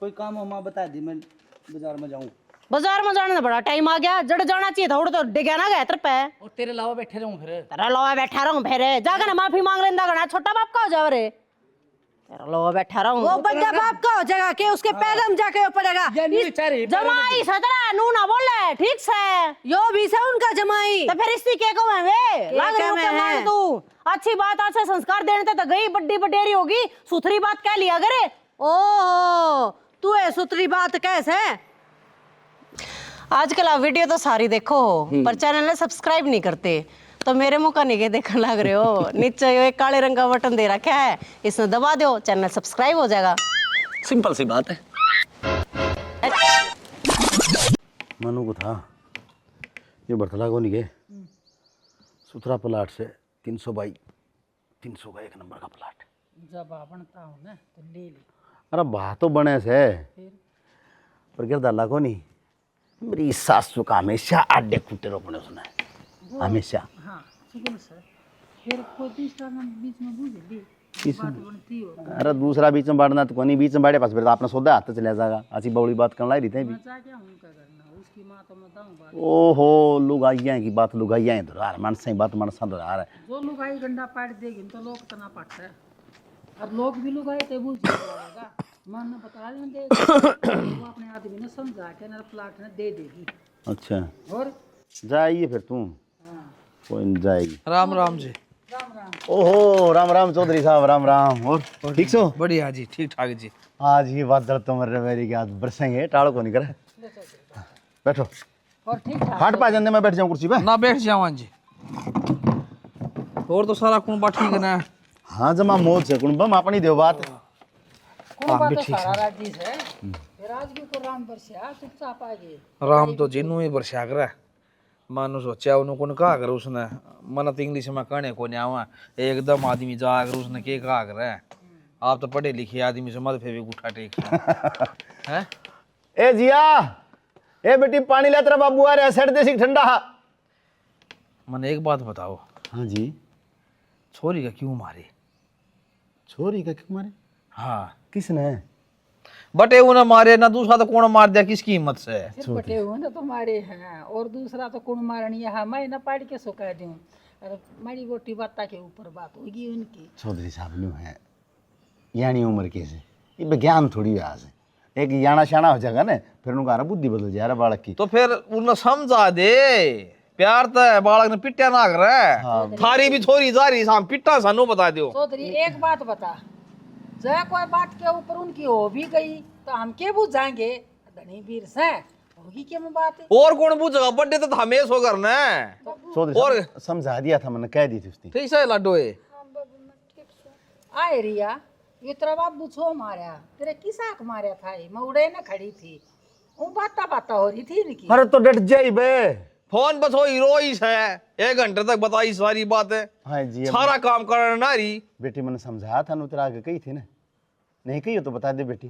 कोई काम हो माँ बता दी, मैं बाजार में जाऊँ। बाजार में जाने में बड़ा टाइम आ गया, जड़ जाना चाहिए था उड़ तो डिगा ना गया तेरे पे। और तेरे अलावा बैठे रहूँ फिर। तेरा लोहा बैठा रहूं फिर जाकर ना माफी मांग लेंदा गना, छोटा बाप का हो जाओ रे, तेरा लोहा बैठा रहूं। वो बड़ा बाप का हो जाएगा कि उसके पैर में जाके पड़ेगा। जमाई सदरा नू ना बोले, ठीक से यो भी से उनका जमाई तो फिर इसी के को है वे लग रही में है मान तू। अच्छी बात अच्छे संस्कार देने तो गई, बड्डी बडेरी होगी, सुथरी बात कह लिया करे। ओहो तू है सुतरी बात कैसे है। आजकल आप वीडियो तो सारी देखो हो पर चैनल ने सब्सक्राइब नहीं करते, तो मेरे मुंह का नहीं देखने लग रहे हो। नीचे यो एक काले रंग का बटन दे रखा है, इसमें दबा दो, चैनल सब्सक्राइब हो जाएगा। सिंपल सी बात है। मनु को था ये बर्तला को नहीं गए सुथरा प्लाट से 300 बाई 300 का 1 नंबर का प्लाट। जब बनता हूँ ना तो ले ली। अरे बात तो बने से पर गिरदाला को नहीं, मेरी सासू का हमेशा आडे कुटे रोपने सुना है हमेशा। हाँ शुक्र सर, फिर कोई दूसरा बीच में बुझ ली बात बनती हो। अरे दूसरा बीच में बांटना तो कोनी, बीच में बाड़े पास फिर तो अपना सौदा हाथ चले जाएगा। अच्छी बड़ी बात करना ही रहते हैं भी। क्या उनका करना, उसकी माँ तो मैं दाऊँ बात। ओहो लुगाइया की बात लुगाइया है तो यार मनसा ही बात मनसा तो यार है। जो लुगाई गंडा पाट देगी तो लोग तना पाटता है, और लोग भी लुगाई तो बुझ जाएगा। मन ने बता देंगे वो अपने आदमी ने समझा के ना प्लाट ने दे देगी। अच्छा और जाइए फिर तुम। कोई नहीं जाएगी। राम राम जी। ओहो राम राम चौधरी साहब, राम राम। और ठीक सो? बढ़िया जी, ठीक ठाक जी। आज ये बादल तो मर मेरी के आज बरसेंगे, टाड़ो को नहीं करे। बैठो और ठीक ठाक हाट पा जाने, मैं बैठ जाऊँ कुर्सी पे। ना बैठ जाओ जी, और तो सारा कुंबा ठीक है ना। हाँ जमा मौज से कुंबम अपनी देव बात। कौन बात तो सारा राजी है। फिर आज भी को राम बरसिया चुपचाप आ गए। राम तो जिन्नू ही बरसा करे, मानो सोचा उन्होंने कौन कहा कर उसने, मन तो इंग्लिश में कहने को नहीं आवा, एकदम आदमी जा कर उसने के कहा करे। आप तो पढ़े लिखे आदमी से मत फेंक उठा टेक है। ए जिया, ए बेटी पानी ले, तेरा बाबू आ रहा है, सेठ देसी ठंडा। मन एक बात बताओ। हाँ जी। छोरी का क्यों मारे? छोरी का क्यों मारे? हाँ किसने? बटे उन्हें मारे ना, दूसरा तो कौन मार दिया किसकी हिम्मत से? बटे हुए ना तो मारे हैं, और दूसरा तो कौन मारनी है। मैं ना पाड़ के सो कह दूं, अरे मारी गोटी बाता के ऊपर बात होगी उनकी। चौधरी साहब न्यू है यानी उम्र कैसे, ये विज्ञान थोड़ी है। आज एक याना शाना हो जाएगा ना, फिर उनका बुद्धि बदल जाए बालक की। तो फिर उन्हें समझा दे, प्यार तो है, बालक ने पिट्या ना करे। थारी भी छोरी जा रही शाम पिट्टा सानू बता दो। चौधरी एक बात बता, जय कोई बात के ऊपर उनकी हो भी गई तो हम के बुझ जाएंगे, धनी वीर से होगी क्या में बात है। और कौन पूछेगा, बर्थडे तो हमेश हो करना है। और समझा दिया था, मैंने कह दी थी उसने। ठीक है लड्डू है। आए रिया ये तेरा बाबू छो मारा, तेरे किसाक मारा था, मैं उड़े ना खड़ी थी, वो बाता बाता हो रही थी इनकी। अरे तो डट जाई बे, फोन बस हो हीरोइस है, 1 घंटे तक बताई सारी बातें। हाँ जी सारा काम करना नारी। बेटी मैंने समझाया था, तेरा आगे कही थी ना, नहीं कही हो तो बता दे बेटी।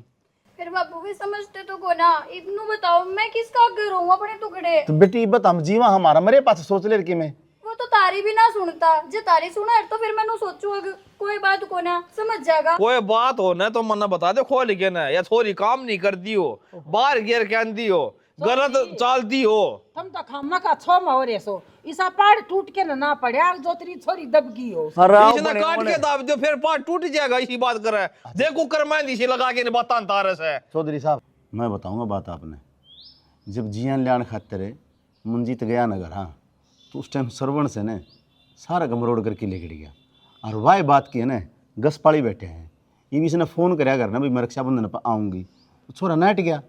फिर बाबू भी समझते तो को ना, इब्नू बताओ मैं किसका घर हूँ अपने टुकड़े। तो बेटी बता, हम जीवा हमारा मरे पास सोच ले कि मैं वो तो तारी भी ना सुनता, जे तारी सुना तो फिर मैंने सोचूंगा कि कोई बात को ना समझ जाएगा। कोई बात हो ना तो मन्ना बता दे खोल के ना, या छोरी काम नहीं करती हो, बाहर गिर के आंदी हो, गलत चालती हो। तुम तो खामा का छो महोरे सो इसा पाड़ टूट के ना पड़े जो तेरी छोरी दबगी हो। इसने काट के दाब दो फिर पार टूट जाएगा। इसी बात करे देखो कर मैं नीचे लगा के बात तारस है। चौधरी साहब मैं बताऊंगा बात आपने, जब जियान लियान खातिर मंजीत गया नगर, हाँ तो उस टाइम सरवण से ने सारा गमरोड़ करके ले गिर गया। और वाह बात की है ना गस पाली बैठे हैं, ये भी इसने फ़ोन कराया करना भाई मैं रक्षाबंधन पर आऊँगी, तो छोरा नट गया।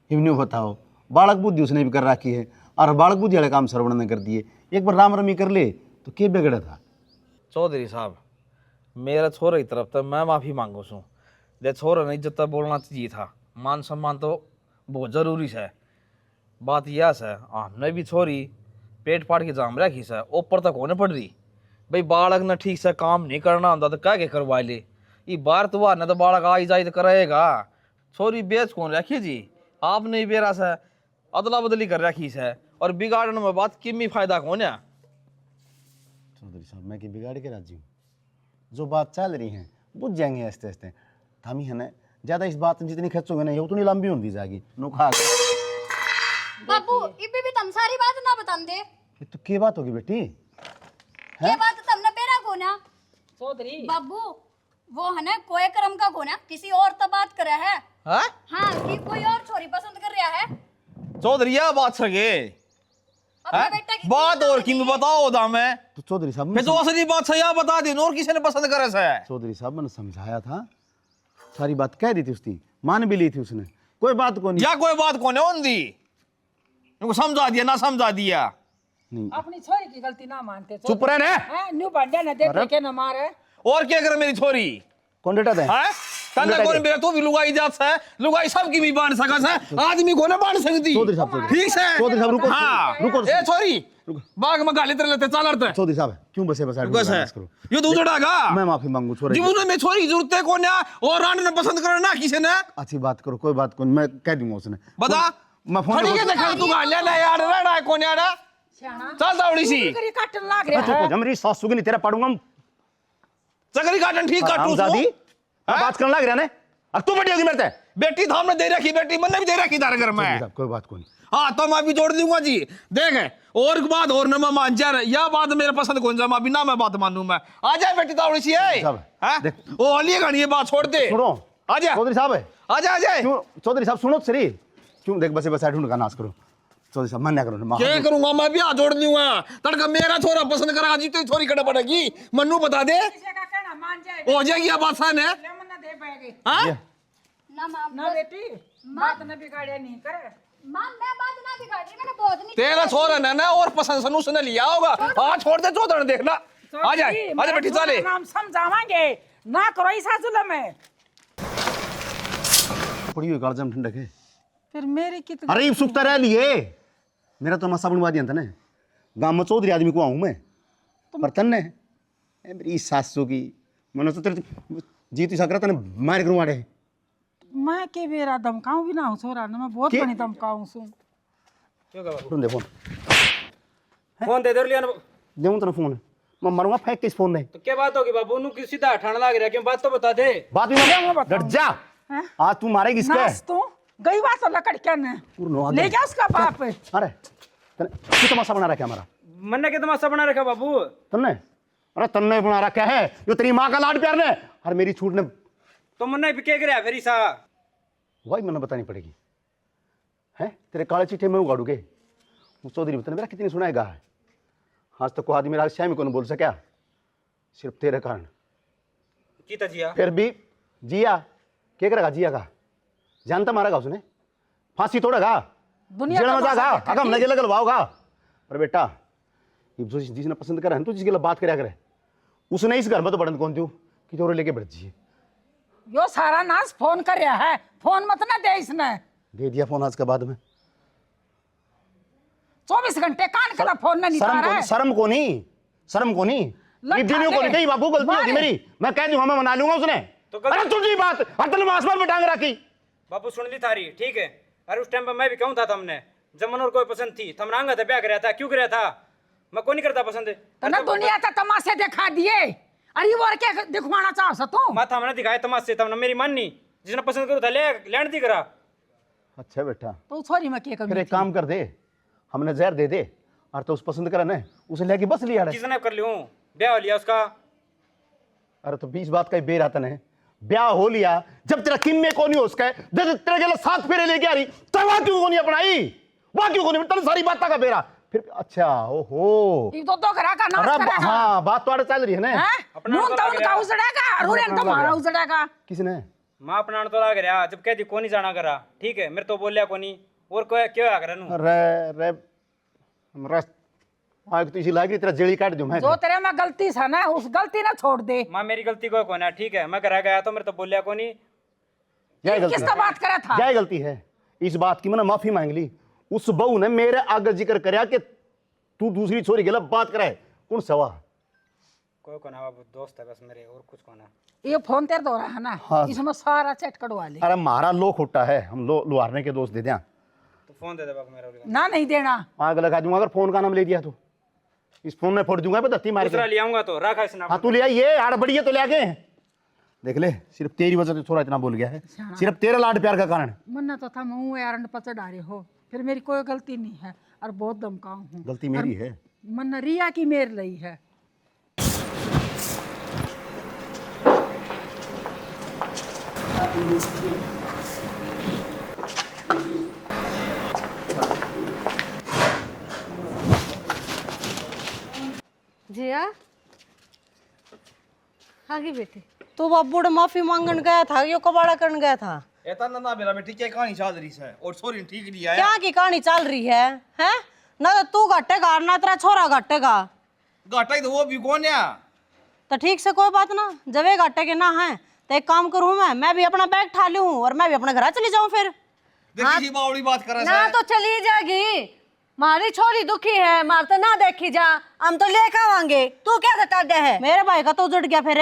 इवन्यू बताओ बालक बुद्धि उसने भी कर रखी है, और बालक बुद्धि वाले काम सरवण ने कर दिए। एक बार राम रमी कर ले तो क्या बिगड़ा था। चौधरी साहब मेरा छोरा की तरफ तो मैं माफ़ी मांगू छूँ, दे छोरा ने इज्जत बोलना चाहिए था, मान सम्मान तो बहुत ज़रूरी है। बात यह है हमने भी छोरी पेट पाट के जाम रखी है, ऊपर तक होने पड़ रही भाई बालक ने ठीक से काम नहीं करना होता तो क्या करवा ले, ये बार तो बार न तो बालक आई जाए तो कराएगा। छोरी बेच कौन रखी जी, आपने ही बेरा से अदला बदली कर रखी है, और बिगाड़ने में बात किमी फायदा कौन है। चौधरी साहब मैं कि बिगाड़ के राजी हूँ, जो बात चल रही है बुझ जाएंगे आस्ते आस्ते। थामी है ना ज़्यादा इस बात में जितनी खर्चोगे ना ये उतनी लंबी होती जाएगी। नुखा बाबू इबे भी तुम सारी बात ना बतान दे। ये तो क्या बात होगी बेटी, ये बात तुमने बेरा को ना चौधरी बाबू वो है ना कोई कर्म का को ना किसी और तो बात कर रहा है। हाँ? हाँ कि कोई और छोरी पसंद कर रहा है। चौधरी यह बात सके अपने बेटा की बात और की बताओ दाम है तो चौधरी साहब फिर तो असली बात सही आप बता दी और किसी ने पसंद करे से। चौधरी साहब मैंने समझाया था, सारी बात कह दी थी उसकी, मान भी ली थी उसने, कोई बात को नहीं। या कोई बात कौन है दी उनको समझा दिया ना समझा दिया नहीं अपनी छोरी की गलती ना मानते। चुप रहे ना। हाँ न्यू बंडे न देख के न मारे। और क्या करे मेरी छोरी कौन डेटा है हैं तन्ने कौन मेरा तो भी लुगाई जात है, लुगाई सबकी भी बांध सका है, आदमी को ना बांध सकती। चौधरी साहब ठीक है चौधरी साहब रुको हाँ रुको ए छोरी बाग में गाली तेरे लेते चाल रहे चौधरी साहब क्यों बसे बसा बस है ये तो उजड़ागा। मैं माफी मांगू छोरे जीवन में छोरी की जरूरत है कौन है और रानी ने पसंद करना ना किसी ने। अच्छी बात करो, कोई बात को मैं कह दूंगा उसने। बता मैं फोन खड़ी के देखा तू गालियां ले यार रड़ा कौन यार चल दौड़ी सी करी काटन लाग रहा है। चुप मेरी सासू की नहीं तेरा पढ़ूंगा चकरी काटन ठीक काटू दादी बात करने लग रहा है। अब तू बड़ी होगी मेरे बेटी धाम ने दे रखी, बेटी मन ने भी दे रखी तारे घर में। कोई बात को नहीं। हाँ तो मैं भी जोड़ दूंगा जी। देख और बात और न मैं मान जा यह बात मेरे पसंद कौन सा मैं भी ना मैं बात मानू मैं। आ जाए बेटी दौड़ी सी है वो अली गानी ये बात छोड़ दे। सुनो आ जा चौधरी साहब आ जा क्यों चौधरी साहब सुनो सरी क्यों देख बसे बसा ढूंढ का नाश करो। चौधरी साहब मन ना करो क्या करूंगा मैं भी हाथ जोड़ दूंगा तड़का मेरा छोरा पसंद करेगा जी तो छोरी कड़ा पड़ेगी मन्नू बता दे हो जाएगी बात सन है। हाँ ना मां ना बेटी बात न बिगाड़े नहीं करे। मां मैं बात ना बिगाड़ रही, मैंने बहुत नहीं तेरा छोरा ने ना और पसंद सनू उसने लिया होगा। हाँ छोड़ दे चौधरी देखना आ जाए आ जा बेटी चले नाम समझावांगे ना करो ऐसा जुल्म है। पड़ी हुई कालजम ठंडक है फिर मेरी कितनी अरे ये सुखता रह लिए मेरा तो मसा बनवा दिया था ना गांव में चौधरी आदमी को आऊं मैं पर तन्ने मेरी सासू की मैंने तो तेरे जीती सकरा तने मार करूं आड़े मैं के बेरा धमकाऊं भी ना हूं छोरा ना मैं बहुत बड़ी धमकाऊं सु। फोन दे फोन फोन दे दे लिया देऊं तेरा फोन मैं मरूंगा फेंक के इस फोन ने। तो क्या बात होगी बाबू नु की सीधा ठाण लाग रहा क्यों बात तो बता दे। बात भी मैं डट जा आज तू मारेगी इसके नास तू गई बात तो लकड़ क्या ने ले जा उसका बाप। अरे तू तमाशा बना रखा हमारा मन्ने के तमाशा बना रखा बाबू तन्ने अरे तन्ने बना रखा है जो तेरी माँ का लाड प्यार ने और मेरी छूट ने तो मन्ने भी के गया फिर सा वही मैंने बतानी पड़ेगी है तेरे काले चिट्ठे में उगाड़ू के चौधरी बता मेरा कितनी सुनाएगा है आज तक को आदमी मेरा श्यामी को नहीं बोल सका सिर्फ तेरे कारण जीता जिया फिर भी जिया क्या करेगा जिया का जानता मारेगा उसने फांसी तोड़ेगा जेल में जाएगा अगम नजर लगवाओगा पर बेटा जिसने पसंद करा है तो जिसके लिए बात कराया करे उसने इस घर में तो बढ़न कौन तू कि तोरे लेके बैठ जिए यो सारा नाश फोन कर रहा है फोन मत ना दे इसने दे दिया फोन आज के बाद में 24 घंटे कान करा फोन नहीं निकाल रहा है। शर्म को नहीं ये दिनों को नहीं कही बाबू गलती होगी मेरी मैं कह दूंगा मैं मना लूंगा उसने तो अरे तुझी बात अतल में आसमान में टांग रखी बापू सुन ली थारी ठीक है। अरे उस टाइम पर मैं भी कहूँ था तुमने जब मनोर कोई पसंद थी थम रांगा था ब्याह कराया था क्यों कराया था मैं को नहीं करता पसंद है तो ना दुनिया तो तमाशे दिखा दिए, अरे वो क्या दिखवाना चाहो सा तू? माथा मैंने दिखाया तमाशे, तब ना मेरी माननी, जिसने पसंद करो था ले लेने दी करा। अच्छा बेटा, तो छोरी में क्या फिर कमी एक काम कर दे, हमने जहर दे दे और तो उस पसंद करा ना उसे लेके बस लिया। किसने कर लियो ब्याह लिया उसका। अरे तो 20 बात का ही बेरातन है, ब्याह हो लिया जब तेरा किन में कौन ही हो उसका है, जब तेरे के लिए 7 फेरे लेके आ रही तो वहां क्यों नहीं अपनाई, वहां क्यों नहीं, तेरे सारी बात का बेरा फिर। अच्छा ओहो, ये तो घरा का नाश अरे करेगा। हाँ बात तो चल रही है ना। अपना नून तो तो लग उनका रहा। उजड़ेगा और उन्हें तुम्हारा उजड़ेगा। किसने? मां अपना तो लग रहा, जब कहती को नहीं जाना करा, ठीक है मेरे तो बोलिया को नहीं, और कोई क्या करा नू। रे रे हमरा आग तो इसी लागी तेरा जेड़ी काट दूं मैं। जो तेरे में गलती है ना उस गलती ना छोड़ दे। मां मेरी गलती कोई को ना, ठीक है मैं घर गया तो मेरे तो बोलिया को नहीं। यह गलती किसका बात करा था? यह गलती है, इस बात की मैंने माफी मांग ली। उस बहू ने मेरे आगे जिक्र करया कि तू दूसरी छोरी गलत बात करे, कौन सवा कोई को ना, दोस्त है बस मेरे, और कुछ को ना। ये फोन तेरे दो रहा है ना, हाँ। इसमें सारा चैट कटवा ले। अरे मारा लो खोटा है, हम लोहारने के दोस्त दे दिया। तो फोन दे दे बाबू मेरा। ना नहीं देना, आग लगा दूंगा अगर फोन का नाम ले दिया तो, इस फोन में फोड़ दूंगा धत्ती मार दूसरा के। ले आऊंगा तो रखा इसने। हाँ तू ले आई, ये आड़ बढ़िया तो ले आगे देख ले, सिर्फ तेरी वजह से थोड़ा इतना बोल गया है, सिर्फ तेरा लाड प्यार का कारण। मन्ना तो था मुँह यार पचड़ डारे हो, फिर मेरी कोई गलती नहीं है और बहुत धमकाऊ हूँ। गलती मेरी है। मन्ना रिया की मेर रही है। जिया आगे बेटे, तो बाबू ने माफी मांगन गया था, यो कबाड़ा करने गया था। एता ना मेरा बेटी क्या कहानी चल रही है और सॉरी ठीक नहीं आया। क्या की कहानी चल रही है, हैं? ना तो तू घटेगा ना तेरा छोरा घटेगा। घाटा ही तो वो भी कौन है। तो ठीक से कोई बात ना, जब ये घटे के ना है तो एक काम करूँ मैं भी अपना बैग ठा लूँ और मैं भी अपने घर चली जाऊँ फिर। देखी बावड़ी बात कर ना तो चली जाएगी, मारी छोरी दुखी है, मार तो ना देखी जा, हम तो लेकर आवांगे, तू क्या घटाडे है। मेरे भाई का तो उजड़ गया फिर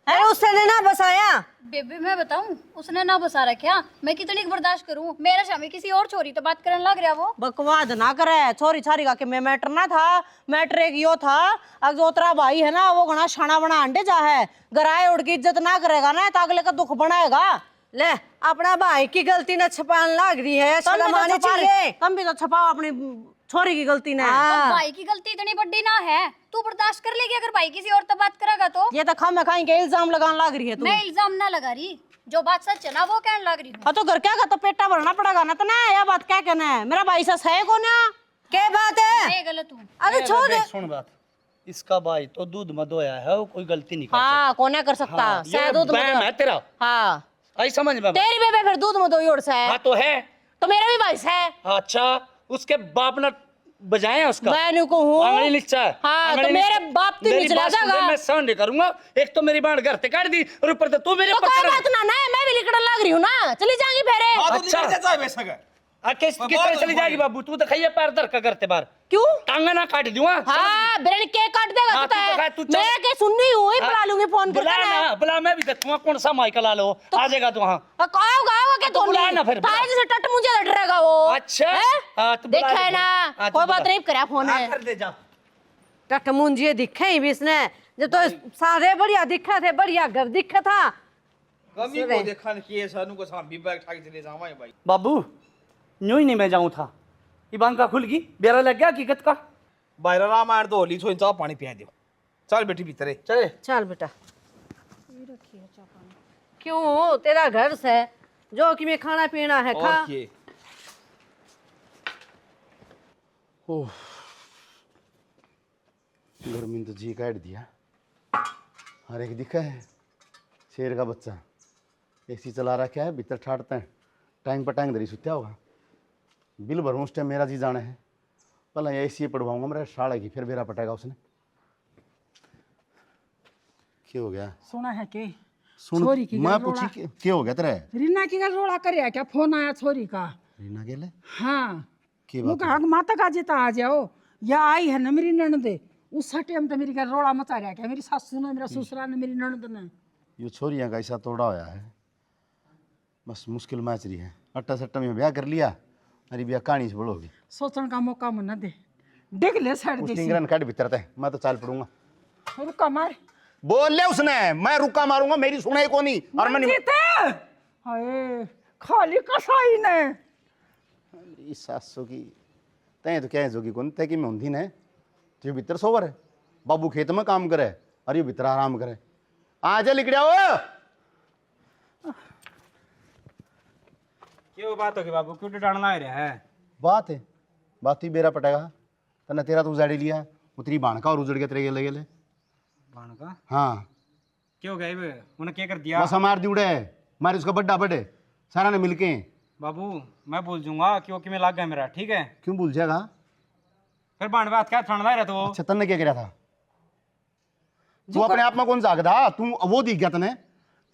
अरे उससे ने ना बसाया। बेबी मैं बताऊं, उसने ना बसा रखा, मैं कितनी बर्दाश्त करूं। मेरा शामी किसी और छोरी तो बात करने लग रहा वो। बकवाद ना करे, छोरी छारी का के मैं मैटर ना था, मैटर एक यो था अब जो तेरा भाई है ना वो घना छाना बना अंडे जा है, गराए उड़ की इज्जत ना करेगा ना तो अगले का दुख बनाएगा। ले अपना भाई की गलती न छपान लग रही है, शर्म आनी चाहिए। तुम भी तो छपाओ अपनी छोरी की गलती ने। अब भाई की गलती इतनी बड़ी ना है, तू बर्दाश्त कर लेगी अगर भाई किसी और तो बात करेगा तो। ये तो खाम खाई के इल्जाम लगाने लग रही है तू। मैं इल्जाम ना लगा रही, जो बात सच है ना वो कहने लग रही हूँ। हाँ तो घर क्या तो पेटा भरना पड़ेगा ना, तो ना यह बात क्या कहना है, मेरा भाई सस है कौन है? क्या बात है? मैं गलत हूँ। अरे छोड़ दे। सुन बात, इसका भाई तो दूध में धोया है, वो कोई गलती नहीं करता। हाँ कौन है कर सकता? शायद दूध में है तेरा। हाँ आई समझ में। तेरी बेबे फिर दूध में दो योड़ से है हाँ तो है, तो मेरा भी भाई से है। अच्छा उसके बाप ने बजाए उसका मैं को हूँ आंगली नीचा। हाँ तो मेरे बाप ती मेरी निचला बात सुन ले, जाएगा मैं सहन नहीं करूंगा। एक तो मेरी बाण घर से काट दी और ऊपर से तू मेरे तो ऊपर कोई चढ़ा। बात ना ना, मैं भी लिकड़न लग रही हूँ ना, चली जाएंगी फेरे। हां तो अच्छा। निकल जाता है वैसा का। किस तरह चली जाएगी बाबू, तू तो खाइए पैर धर का करते बार क्यों? टांगा ना काट दूंगा। हाँ ब्रेन के काट देगा हाँ, तो तू तो खा, तू चल। मैं के सुननी हूँ ही, हाँ, बुला लूंगी फोन बुला करके ना, बुला, मैं भी देखूंगा कौन सा माइकल आ लो आ जाएगा तू। हाँ गाओ के तो बुला ना फिर, बुला। ताए जैसे टट मुझे लड़ रहेगा वो। अच्छा। हैं? हाँ, तो बुला देखा है ले। ना, हाँ, तो कोई बात बुला। नहीं करा फोन हाँ, है। कर दे जा। टट मुंजिए दिखे ही भी इसने, जब तो सारे बढ़िया दिखा थे, बढ़िया घर दिखा था। कमी को देखा न किए सानू को साम भी बैग ठाक चले जावा भाई। बाबू यूं ही नहीं मैं जाऊं था, इबांका खुल गई, बेरा लग गया हकीकत का। बाहर रामायण तो होली छोइन चाह पानी पिया दियो। चल बेटी भीतर चले चल बेटा। क्यों तेरा घर से जो कि मैं खाना पीना है खा। और ये गर्मी ने तो जी काट दिया। हर एक दिखा है शेर का बच्चा, एसी चला रखा है, भीतर ठाटते हैं, टांग पर टांग धरी सुत्या होगा। बिल भरूँ उस टाइम मेरा जी जाना है, पहले एसी पढ़वाऊंगा मेरा शाड़ा की, फिर बेरा पटेगा उसने। क्या हो गया? सुना है के सुन, छोरी की मैं गल पूछी रोड़ा। क्या हो गया तेरे? रीना की गल रोड़ा करे क्या, फोन आया छोरी का। रीना के लिए हाँ की वो बात कहा माता का जेता आ जाओ, या आई है ना मेरी ननद, उस टाइम तो मेरी गल रोड़ा मचा रहा क्या, मेरी सासू ने, मेरा ससुरा ने, मेरी ननद ने। ये छोरियाँ का ऐसा तोड़ा होया है, बस मुश्किल मैच रही है। अट्टा सट्टा में ब्याह कर लिया, अरे ब्याह कहानी से बड़ोगी। सोचने का मौका मन दे, डिग ले साइड उस देसी टिंगरन काट भीतर ते मैं तो चाल पड़ूंगा। रुका मार बोल ले उसने, मैं रुका मारूंगा, मेरी सुनाई को नहीं। और मैं जीते हाय खाली कसाई ने इस सासू की तय तो क्या है जोगी कौन तय की मैं होंदी ने जो भीतर सोवर है, बाबू खेत में काम करे और ये भीतर आराम करे। आ जा लिखड़िया हो। क्यों बात होगी बाबू, क्यों डांडना है है? बात है, बात ही बेरा पटेगा तना तेरा तो उजाड़ी लिया, उतरी बाण का और उजड़ गया तेरे गेले गेले। बाण का हाँ क्यों गए वे? उन्हें क्या कर दिया? बस हमार दिउड़े मारे उसका बड्डा बड़े सारा ने मिलके। बाबू मैं भूल जाऊंगा क्योंकि मैं लग गया मेरा, ठीक है? क्यों भूल जाएगा? फिर बाण बात क्या ठंडा रहा तो? अच्छा तन्ने क्या करा था तू अपने आप में कौन जागदा? तू वो दिख गया तने,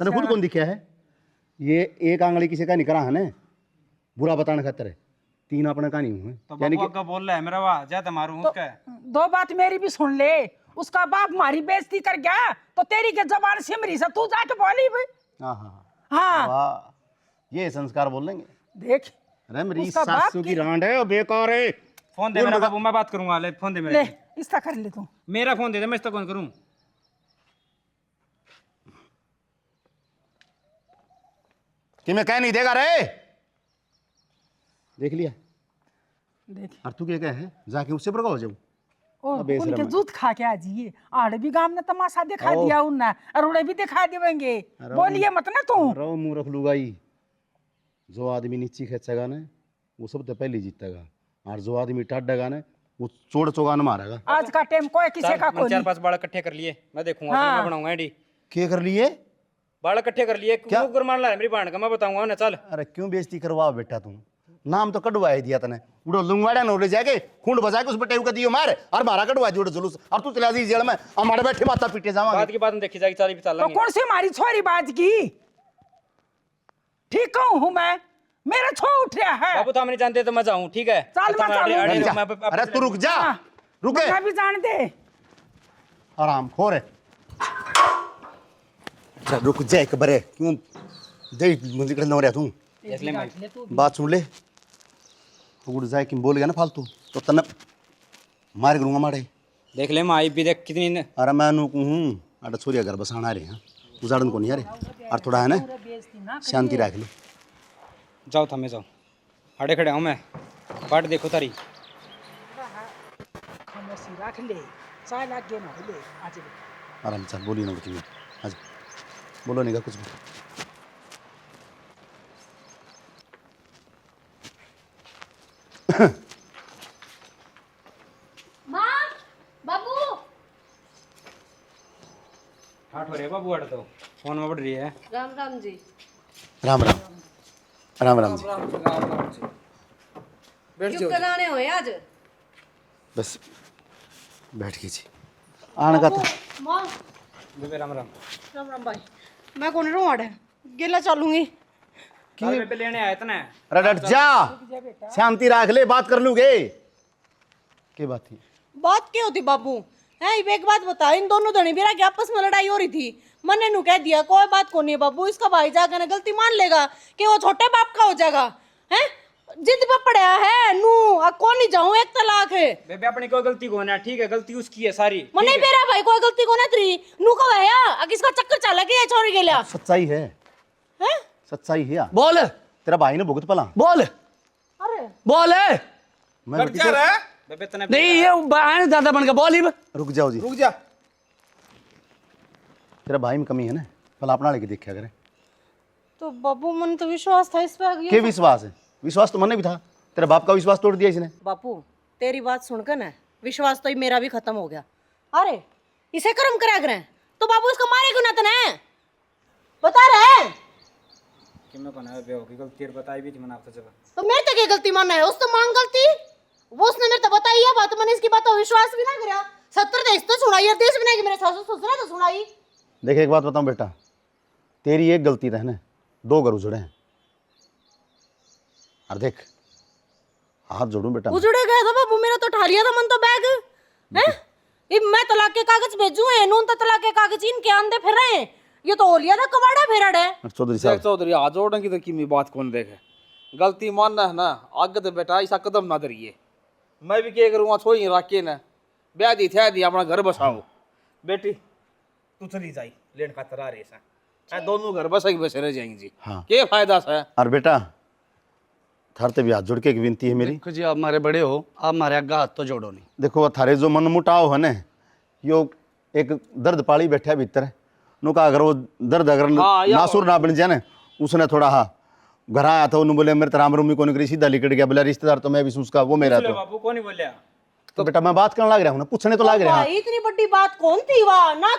तने खुद कौन दिखा है? ये एक आंगली किसी का निकरा है ने बुरा बताने खातिर है, तीन अपने का नहीं हुए। तो बाबू का बोल रहा है मेरा वाह जाता मारूं उसका। दो बात मेरी भी सुन ले, उसका बाप मारी बेइज्जती कर गया तो तेरी के जबान सिमरी से तू जाके बोली भाई। हाँ हाँ हाँ वाह, ये संस्कार बोल लेंगे। देख अरे मेरी उसका बाप सासू की रांड है, बेकार है। फोन दे मेरा बाबू, मैं बात करूंगा। ले फोन दे ले मेरे, इसका कर ले तू। मेरा फोन दे दे, मैं इसका कौन करूं? कि मैं कह नहीं देगा रे, देख लिया। देख और तू क्या है जाके उससे बड़का हो जाऊं? ओ अबे उनके शर्म। दूध खा के आजिए, आड़े भी गांव ने तमाशा दिखा दिया उन्ना और उड़े भी दिखा देंगे। बोलिए मत ना तू। रो मुंह रख लूगाई, जो आदमी नीची खेचेगा ना वो सब तो पहले जीतेगा, और जो आदमी टाढ़ेगा ना वो चोड़ चौगान मारेगा। आज का टाइम कोई किसी का कोई 4-5 बाल इकट्ठे कर लिए, मैं देखूंगा फिर मैं बनाऊंगा एडी। क्या कर लिए? बाल इकट्ठे कर लिए, क्यों गुरमान ला है मेरी बाण का, मैं बताऊंगा ना। चल अरे क्यों बेइज्जती करवा बेटा, तू नाम तो कटवा ही दिया तने, उड़ो लुंगवाड़ा नोले जाके खूंड बजा के उस बेटे को दियो मार और मारा कटवा जोड़ जुलूस, और तू चला दी जेल में, हमारे बैठे माता पीटे जावांगे। बात की बात में देखी जाएगी, चाली भी चल तो कौन सी हमारी छोरी बाज की? ठीक हूँ मैं, मेरा छो उठ रहा है। बाबू तो हम नहीं जानते तो मैं जाऊं, ठीक है? चल मैं अरे तू रुक जा, रुके, मैं भी जान दे। आराम खोर है। अच्छा रुक जा एक बारे, क्यों दे मुझे करना हो रहा तू? बात सुन ले, उड़ जाए कि बोल गया ना फालतू तो तने मार करूंगा मारे। देख ले माई भी देख कितनी। अरे मैं नु हूं अरे छोरिया घर बसाना रहे हैं, उजाड़न को नहीं आ रहे, और थोड़ा है ना शांति रख ले। जाओ थमे जाओ, खड़े खड़े हूं मैं, बाट देखो तारी। खामोशी रख ले, चाय लाग गया ना ले आज। आराम से बोलिए ना कुछ भी, आज बोलो नहीं का कुछ भी। माँ बाबू ठाठ हो रही है बाबू, अड़ तो फोन में बढ़ रही है। राम राम जी। राम राम राम राम जी। क्यों कराने हो आज? बस बैठ कीजिए, आने का तो माँ बेबे राम राम। राम राम भाई, मैं कौन रोड है गेला चलूंगी। क्यों बेबे लेने आए तना? अरे डट जा, शांति रख ले, बात कर लूगे। क्या बात थी? बात क्या होती बाबू है? एक बात बता, इन दोनों धनी बेरा की आपस में लड़ाई हो रही थी, मैंने नु कह दिया कोई बात को नहीं बाबू, इसका भाई जाकर ना गलती मान लेगा कि वो छोटे बाप का हो जाएगा। हैं जिद पे पड़ा है नु कौन नहीं जाऊं, एक तलाक है। बेबे अपनी कोई गलती को ना, ठीक है? गलती उसकी है सारी। मन नहीं बेरा भाई कोई गलती को ना तेरी नु का है या किसका चक्कर चला के छोड़ गेला? सच्चाई है, हैं सच्चाई है यार। बोल तेरा भाई ने भुगत पला, बोल अरे बोल। मैं बेटी से- बेबे तने नहीं ये बहन दादा बन के बोल ही। रुक जाओ जी, रुक जा। तेरा भाई में कमी है ना, पहले अपना लेके देखा करे। तो बाबू मन तो विश्वास था इस पे। के विश्वास है? विश्वास तो मैंने भी था, तेरे बाप का विश्वास तोड़ दिया इसने। बापू तेरी बात सुनकर ना विश्वास तो मेरा भी खत्म हो गया। अरे इसे कर्म करा करें तो बाबू इसको मारे क्यों ना तने बता रहे? कि मैं बना बे होगी गलती बताई भी थी मैंने आपसे जब। तो मेरे तक ये गलती मानना है, उस तो मांग गलती वो उसने मेरे तो बताई है बात, मैंने इसकी बात पर विश्वास भी ना करा। 70 देश तो सुनाई है, देश भी नहीं कि मेरे सासू ससुर तो सुनाई। देख एक बात बताऊं बेटा, तेरी एक गलती है ना, 2 घर उजड़े हैं। और देख हाथ जोड़ूं बेटा, उजड़े गए था बाबू, मेरा तो उठा लिया था मन तो बैग हैं। ये मैं तलाक के कागज भेजूं है, नून तो तलाक के कागज इनके आंदे फिर रहे हैं, ये तो ओलिया था कबाड़ा फेरड़ है। चौधरी देख साहब चौधरी हाथ जोड़ने की तो की बात कौन देखे, गलती मानना है ना, आगे तो बेटा ऐसा कदम ना धरिए, मैं भी क्या करूँगा छोड़ी रख के ना ब्याह दी थे दी अपना घर बसाओ बेटी तू चली जाई लेन खातर आ रही सा दोनों घर बस बसे रह जाएंगे जी हाँ। क्या फायदा सा और बेटा थारते भी हाथ जोड़ के एक विनती है मेरी। देखो जी आप हमारे बड़े हो, आप हमारे आगे हाथ तो जोड़ो नहीं। देखो थारे जो मन मुटाव है न यो एक दर्द पाली बैठा भीतर नु का अगर वो दर्द अगर नासुर ना बन जाए ना उसने थोड़ा हाँ घर आया था उन्होंने बोले मेरे तो राम रूमी को निकली सीधा लिकट गया बोला रिश्तेदार तो मैं भी उसका वो मेरा तो बापू कौन नहीं बोलिया तो बेटा मैं बात करने लग रहा हूँ ना पूछने तो लग रहा है। भाई इतनी बड़ी बात कौन थी वाह ना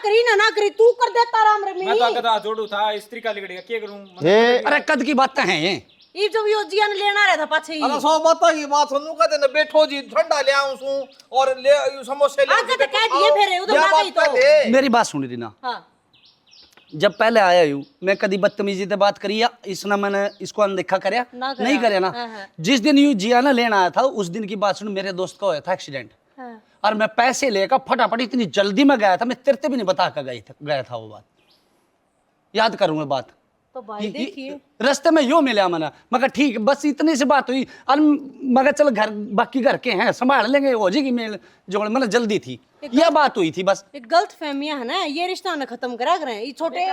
करी तू कर देता राम रमी। मैं तो कदा जोड़ू था स्त्री का लिगड़ेगा क्या करूं ये अरे कद की बातें हैं ये जब यो जिया ने लेना रहा था पाछे ही अरे सौ बात की बात सुनू कहते ना बैठो जी ठंडा ले आऊं सू और ले समोसे ले आगे तो कह दिए फिर उधर ना गई तो मेरी बात सुन रही ना। हां जब पहले आया हूँ मैं कभी बदतमीजी से बात करी या इसने मैंने इसको अनदेखा करया नहीं करया ना। जिस दिन यू जिया ना लेना आया था उस दिन की बात सुन, मेरे दोस्त का हुआ था एक्सीडेंट और मैं पैसे लेकर फटाफट इतनी जल्दी में गया था, मैं तेरे भी नहीं बता कर गया था वो बात याद करूंगा बात। तो भाई देखिए रास्ते में यो मिला मैंने मगर ठीक बस इतनी सी बात हुई और मगर चल घर बाकी घर के हैं संभाल लेंगे हो जाएगी मेल जो मैंने जल्दी थी यह बात हुई थी बस। एक गलत फहमियां है ना ये रिश्ता ने खत्म करा कर ये छोटे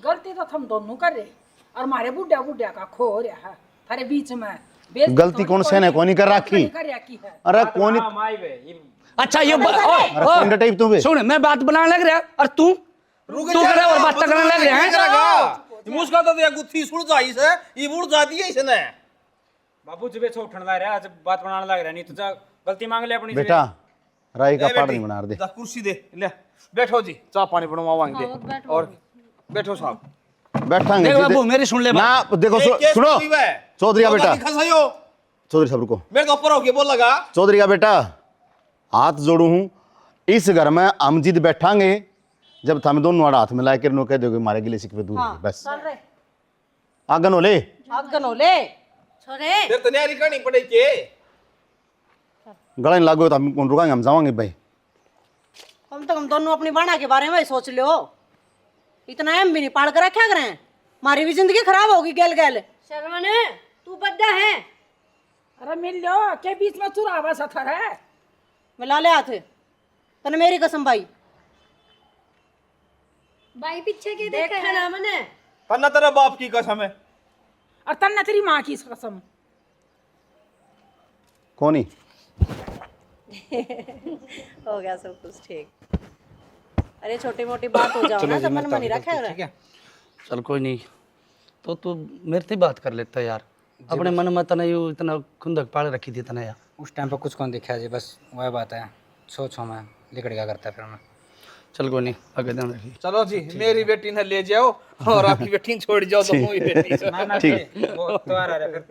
गलती तो हम दोनों कर रहे और हमारे बुढ़िया बुढ़िया का खो रहा है थारे बीच में गलती कौन से ने कौन कर रखी अरे कौन अच्छा ये टाइप तू सुन मैं बात बनाने लग रहा और तू करे और बात करने लग रहा है मुस्का तो दिया गुत्थी सुड़ जाई से ये बुड़ जाती है इसने बापू जब छो उठने लग रहा है जब बात बनाने लग रहा है नहीं तो जा गलती मांग ले अपनी बेटा राई का पाड़ नहीं बना दे जा कुर्सी दे ले बैठो जी चाय पानी बनवावांगे दे और बैठो साहब बैठांगे देख बाबू मेरी सुन ले ना देखो सुनो चौधरी का बेटा चौधरी साहब रुको मेरे को ऊपर होके बोल लगा चौधरी का बेटा हाथ जोड़ू हूँ इस घर में हम जिद बैठांगे जब थम दोनों हाथ मिला के कह दोगे मारे गिले सिकवे दूर बस आगन ले छोरे फिर तो न्यारी करनी पड़ेगी गला नहीं लागो तो हम कौन रुकाएंगे हम जावांगे भाई कम तो कम दोनों अपनी बाणा के बारे में सोच लो इतना एम भी नहीं पाड़ कर रखा करें हमारी भी जिंदगी खराब होगी गैल गैल शर्मन तू बद्दा है अरे मिल लो के बीच में चुरावा सा था है मिला ले हाथ तने मेरी कसम भाई भाई पीछे के देखा है ना मने तन्ना तेरे बाप की कसम है और तन्ना तेरी माँ की कसम कौन ही हो गया सब कुछ ठीक। अरे छोटी मोटी बात हो जाओ ना तो मन नहीं रखा है चल कोई नहीं तो तू मेरे से बात कर लेता यार अपने मन में तना यू इतना खुंदक पाल रखी थी तना यार उस टाइम पर कुछ कौन देखा जी बस वह बात है सोचो मैं लिकड़ क्या करता है फिर मैं चल कोई नहीं आगे ध्यान रखिए। चलो जी मेरी बेटी ने ले जाओ और आपकी बेटी छोड़ जाओ तो मेरी बेटी ठीक वो तो आ रहा है फिर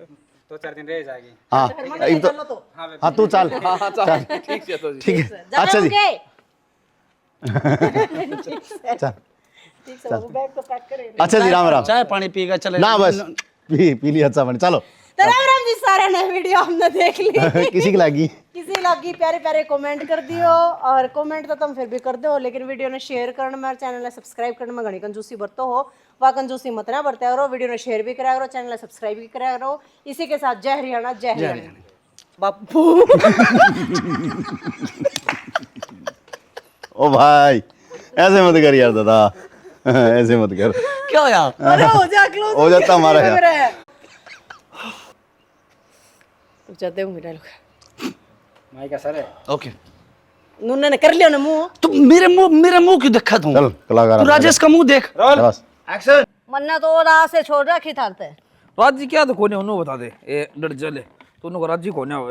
2-4 दिन रह जाएगी हाँ एक तो हाँ तू चल चल ठीक है तो जी ठीक है अच्छा जी चल अच्छा जी राम राम चाय पानी पीगा चले ना बस पी लिया अच्छा बने चलो तो राम राम जी सारे ने वीडियो हमने देख ली किसी की लगी किसी लगी प्यारे प्यारे कमेंट कर दियो और कमेंट तो तुम फिर भी कर दो लेकिन वीडियो ने शेयर करने में चैनल ने सब्सक्राइब करने में घनी कंजूसी बरतो हो वह कंजूसी मत ना बरते करो वीडियो ने शेयर भी करा करो चैनल सब्सक्राइब भी करा करो इसी के साथ जय हरियाणा जय हरियाणा बापू ओ भाई ऐसे मत कर यार दादा ऐसे मत कर क्या यार अरे हो जा क्लोज हो जाता हमारा यार जाते होंगे डायलॉग माई का सर है ओके नूने ने कर लिया ना मुंह तो मेरे मुंह क्यों देखा तू चल कलाकार तू राजेश का मुंह देख बस एक्शन मन्ना तो राह से छोड़ रखी थारते राजी क्या तो कोने उन्होंने बता दे ए डर जले तू को राजी कोने हो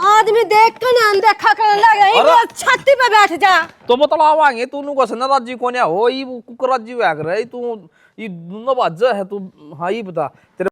आदमी देख कर ना अनदेखा करने लगा छाती पे बैठ जा तो मतलब आवांगे तू को सना राजी कोने हो ई कुकर राजी वैग रहे तू ये दोनों बात है तू हाँ ये बता तेरे